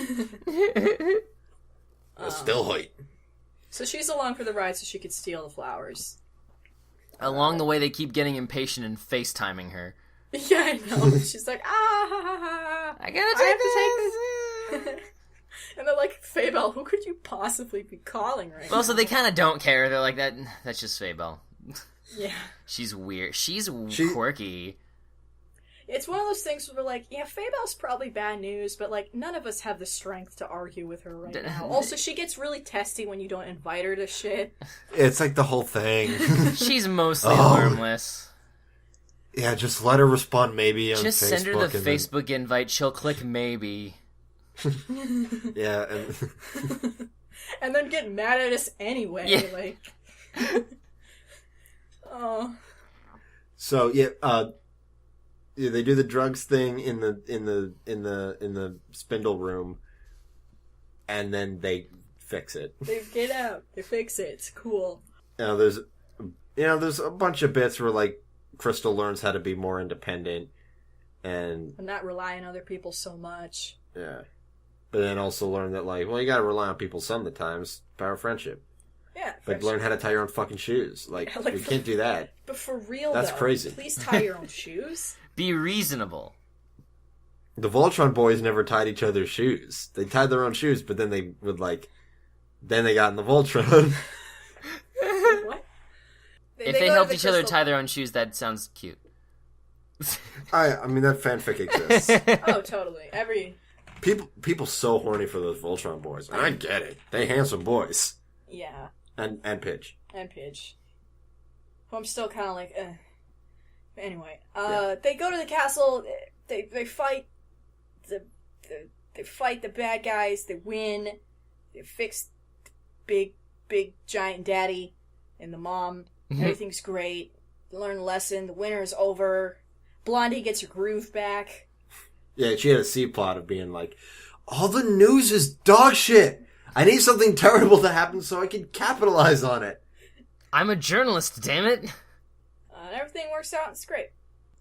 Still hurt. So she's along for the ride so she could steal the flowers. Along the way, they keep getting impatient and FaceTiming her. Yeah, I know. She's like, I have to take this. And they're like, Faybelle, who could you possibly be calling right now? Well, so they kind of don't care. They're like, that's just Faybelle. Yeah. She's weird. She's quirky. It's one of those things where we're like, yeah, Fabel's probably bad news, but, like, none of us have the strength to argue with her right now. Also, she gets really testy when you don't invite her to shit. It's like the whole thing. She's mostly harmless. Yeah, just let her respond maybe on just Facebook. Just send her the Facebook invite. She'll click maybe. Yeah, and then get mad at us anyway. Yeah. Like, oh. So yeah, they do the drugs thing in the spindle room, and then they fix it. They get out. They fix it. It's cool. There's a bunch of bits where like Crystal learns how to be more independent and not rely on other people so much. Yeah. But then also learn that, like, well, you gotta rely on people some of the times. Power of friendship. Yeah. Like, learn how to tie your own fucking shoes. Like, you can't do that. But for real, that's crazy. Please tie your own shoes. Be reasonable. The Voltron boys never tied each other's shoes. They tied their own shoes, but then they would, like... Then they got in the Voltron. What? If they helped each other tie their own shoes, that sounds cute. I mean, that fanfic exists. Oh, totally. People so horny for those Voltron boys. And I get it. They handsome boys. Yeah. And Pidge. And Pidge. Who I'm still kind of like, eh. Anyway, they go to the castle. They fight they fight the bad guys. They win. They fix big giant daddy and the mom. Everything's great. They learn a lesson. The winter is over. Blondie gets her groove back. Yeah, she had a C plot of being like, all the news is dog shit. I need something terrible to happen so I can capitalize on it. I'm a journalist, damn it. And everything works out. It's great.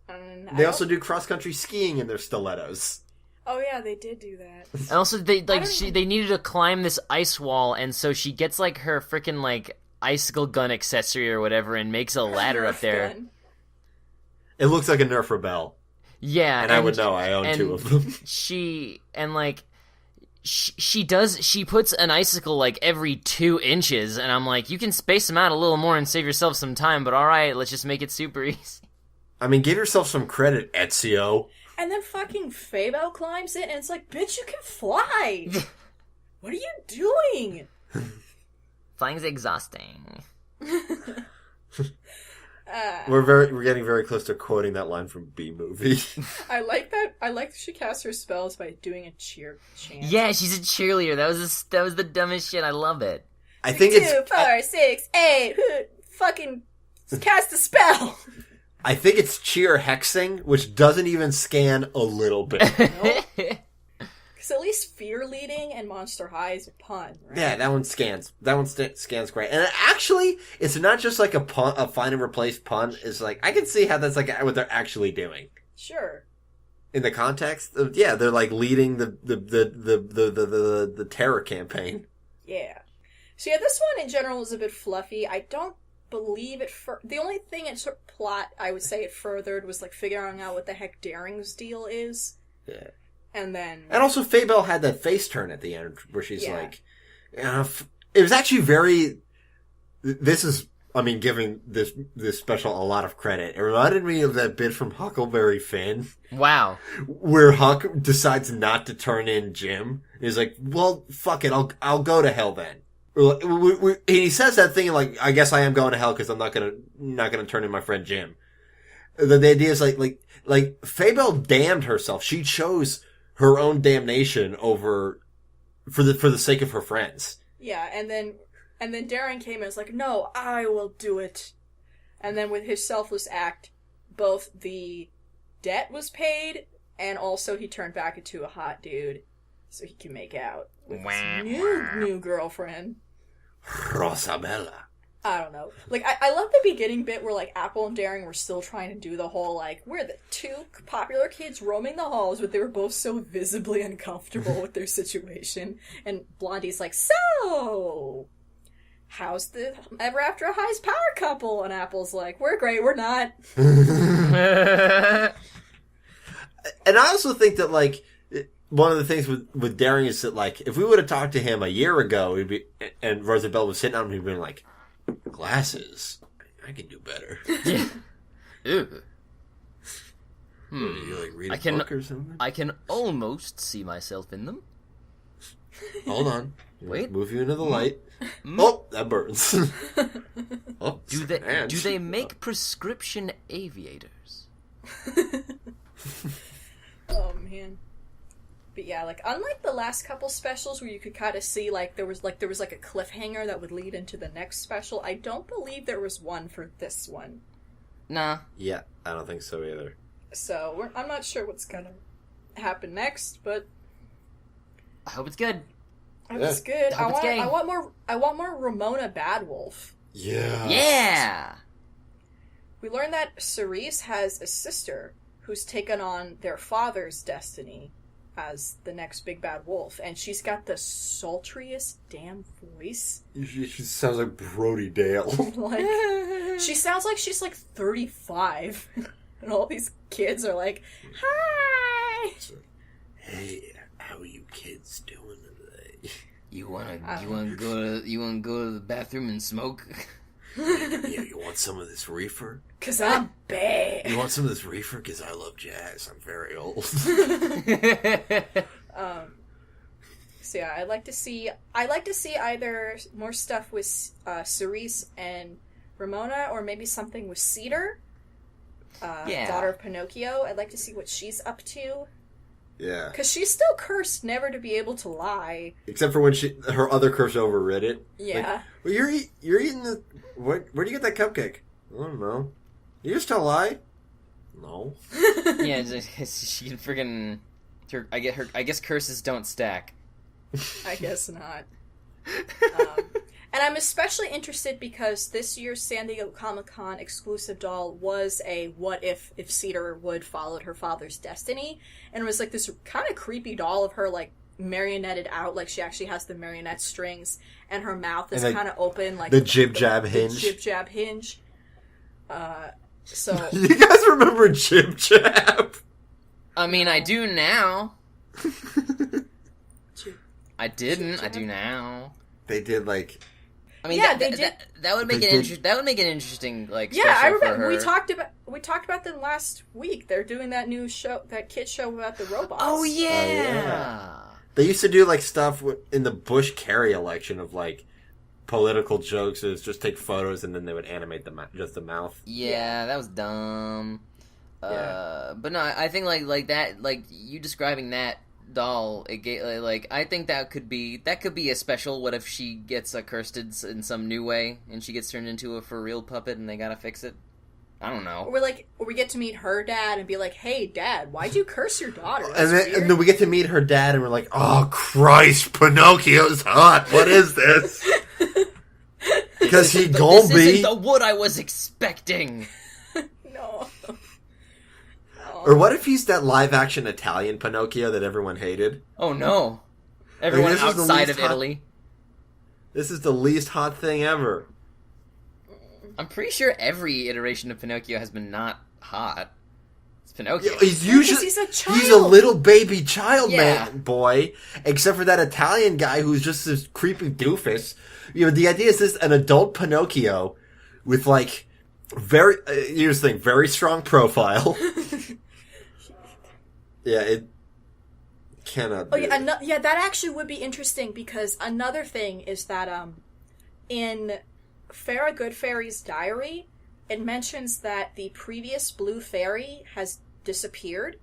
And they also do cross-country skiing in their stilettos. Oh yeah, they did do that. And also, they needed to climb this ice wall, and so she gets like her freaking like icicle gun accessory or whatever, and makes a ladder up there. Gun. It looks like a Nerf Rebel. Yeah, and I would know. I own 2 of them. She puts an icicle like every 2 inches, and I'm like, you can space them out a little more and save yourself some time, but alright, let's just make it super easy. I mean, give yourself some credit, Ezio. And then fucking Fabel climbs it, and it's like, bitch, you can fly! What are you doing? Flying's exhausting. We're getting very close to quoting that line from B-Movie. I like that. I like that she casts her spells by doing a cheer chant. Yeah, she's a cheerleader. That was the dumbest shit. I love it. I think 2, 4, 6, 8. Fucking cast a spell. I think it's cheer hexing, which doesn't even scan a little bit. Nope. Because at least fear leading and Monster High is a pun, right? Yeah, that one scans. That one scans great. And actually, it's not just like a find and replace pun. It's like, I can see how that's like what they're actually doing. Sure. In the context of, yeah, they're like leading the terror campaign. Yeah. So yeah, this one in general was a bit fluffy. I don't believe it. The only thing it sort of plot I would say it furthered was like figuring out what the heck Daring's deal is. Yeah. And also Fabel had that face turn at the end where she's like, it was actually very, this is, I mean, giving this special a lot of credit. It reminded me of that bit from Huckleberry Finn. Wow. Where Huck decides not to turn in Jim. He's like, well, fuck it, I'll go to hell then. He says that thing like, I guess I am going to hell because I'm not gonna turn in my friend Jim. The idea is like Fabel damned herself. She chose her own damnation for the sake of her friends. Yeah, and then Daring came and was like, no, I will do it. And then with his selfless act, both the debt was paid and also he turned back into a hot dude so he can make out with his new girlfriend. Rosabella. I don't know. Like, I love the beginning bit where, like, Apple and Daring were still trying to do the whole, like, we're the 2 popular kids roaming the halls, but they were both so visibly uncomfortable with their situation. And Blondie's like, so, how's the Ever After High's power couple? And Apple's like, we're great, we're not. And I also think that, like, one of the things with Daring is that, like, if we would have talked to him a year ago, and Rosabella was sitting on him, he'd been like, glasses. I can do better. Yeah. Ew. You like read a book or something? I can almost see myself in them. Hold on. Wait. Move you into the light. Oh, that burns. Oh, do they make prescription aviators? Oh man. But yeah, like unlike the last couple specials where you could kind of see like there was a cliffhanger that would lead into the next special, I don't believe there was one for this one. Nah. Yeah, I don't think so either. So I'm not sure what's gonna happen next, but I hope it's good. I hope it's good. I want more Ramona Badwolf. Yeah. Yeah. We learned that Cerise has a sister who's taken on their father's destiny as the next big bad wolf, and she's got the sultriest damn voice. She sounds like Brody Dale. Like, she sounds like she's like 35, and all these kids are like, "Hi." Hey, how are you kids doing today? You wanna go to the bathroom and smoke? Yeah, you want some of this reefer? 'Cause I'm bad. You want some of this reefer? 'Cause I love jazz. I'm very old. So yeah, I'd like to see either more stuff with Cerise and Ramona, or maybe something with Cedar, daughter of Pinocchio. I'd like to see what she's up to. Yeah. Because she's still cursed never to be able to lie. Except for when her other curse overrid it. Yeah. Like, well, you're eating the... Where do you get that cupcake? I don't know. You just tell a lie? No. Yeah, she can friggin'... I guess curses don't stack. I guess not. And I'm especially interested because this year's San Diego Comic-Con exclusive doll was a what if Cedar Wood followed her father's destiny. And it was like this kind of creepy doll of her like marionetted out, like she actually has the marionette strings and her mouth is kind of open, like the jib-jab hinge. The jib-jab hinge. So you guys remember jib-jab? I mean, I do now. I didn't. I do now. They did like... I mean, yeah, that would make an interesting like. Yeah, I remember for her. we talked about them last week. They're doing that new show, that kid show about the robots. Oh yeah. They used to do like stuff in the Bush Kerry election of like political jokes. Is just take photos and then they would animate just the mouth. Yeah, that was dumb. Yeah. But no, I think like that, like you describing that doll, I think that could be a special. What if she gets cursed in some new way and she gets turned into a for real puppet and they gotta fix it? I don't know. Or we get to meet her dad and be like, "Hey, Dad, why'd you curse your daughter?" And then we get to meet her dad and we're like, "Oh Christ, Pinocchio's hot. What is this?" Because he gonna be. This isn't the Wood I was expecting. No. Or what if he's that live-action Italian Pinocchio that everyone hated? Oh no! Everyone outside of Italy. This is the least hot thing ever. I'm pretty sure every iteration of Pinocchio has been not hot. It's Pinocchio. Yeah, he's a child. He's a little baby child boy. Except for that Italian guy who's just this creepy doofus. You know, the idea is this: an adult Pinocchio with like here's the thing, very strong profile. Yeah, it cannot be. Yeah, that actually would be interesting because another thing is that in Farrah Good Fairy's diary, it mentions that the previous Blue Fairy has disappeared.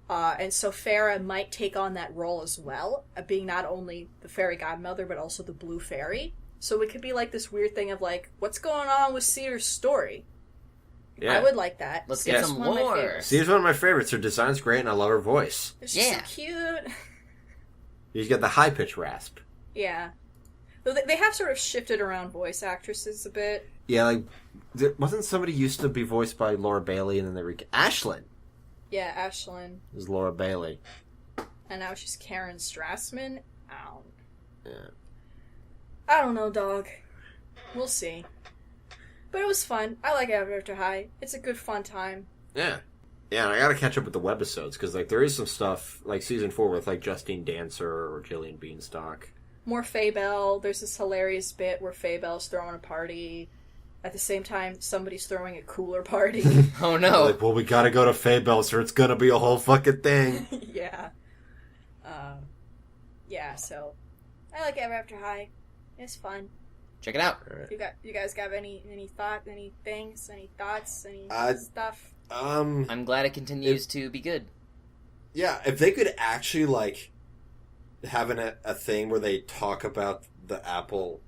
And so Farrah might take on that role as well, being not only the fairy godmother, but also the Blue Fairy. So it could be like this weird thing of like, what's going on with Cedar's story? Yeah. I would like that. Let's get some lore. Cedar's one of my favorites. Her design's great and I love her voice. It's just so cute. She's got the high-pitched rasp. Yeah. Though they have sort of shifted around voice actresses a bit. Yeah, like, wasn't somebody used to be voiced by Laura Bailey and then they Ashlyn. Yeah, Ashlyn. It was Laura Bailey. And now she's Karen Strassman. Ow. Yeah. I don't know, dog. We'll see. But it was fun. I like After High. It's a good, fun time. Yeah. Yeah, and I gotta catch up with the webisodes, because, like, there is some stuff, like, Season 4 with, like, Justine Dancer or Jillian Beanstalk. More Faye Bell. There's this hilarious bit where Faye Bell's throwing a party. at the same time, somebody's throwing a cooler party. Oh no! Like, well, we gotta go to Fabel's or it's gonna be a whole fucking thing. Yeah. Yeah. So, I like Ever After High. It's fun. Check it out. Right. You guys got any thoughts, any stuff? I'm glad it continues to be good. Yeah, if they could actually like have a thing where they talk about the Apple,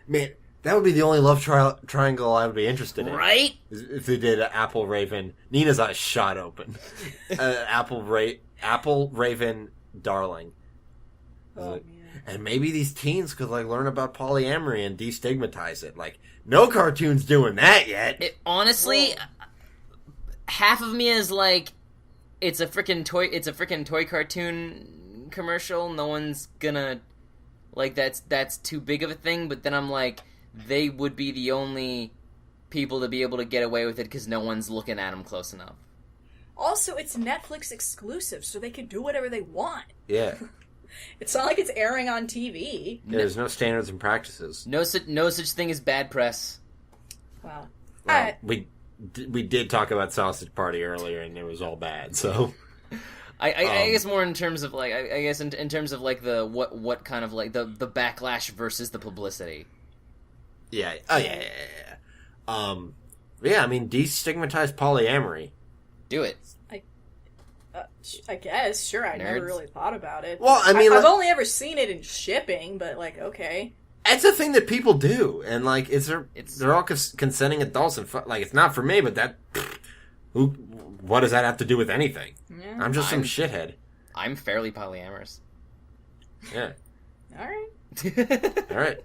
man. That would be the only love triangle I would be interested in. Right? If they did an Apple Raven. Nina's eyes shot open. Apple Raven Darling. Oh, like, man. And maybe these teens could like learn about polyamory and destigmatize it. Like, no cartoon's doing that yet. Honestly, half of me is like, it's a freaking toy cartoon commercial. No one's gonna, like, that's too big of a thing. But then I'm like, they would be the only people to be able to get away with it because no one's looking at them close enough. Also, it's Netflix exclusive, so they can do whatever they want. Yeah. It's not like it's airing on TV. Yeah, there's no standards and practices. No such thing as bad press. Wow. We did talk about Sausage Party earlier, and it was all bad, so... I guess more in terms of, like, I guess in terms of, like, the what kind of, like, the backlash versus the publicity. Yeah. Oh, yeah. Yeah, I mean, destigmatize polyamory. Do it. I guess, sure. I Nerds. never really thought about it. Well, I mean, I've only ever seen it in shipping, but like, okay, it's a thing that people do, and like, they're all consenting adults, and like, it's not for me, but what does that have to do with anything? Yeah. I'm just some shithead. I'm fairly polyamorous. Yeah. All right. All right.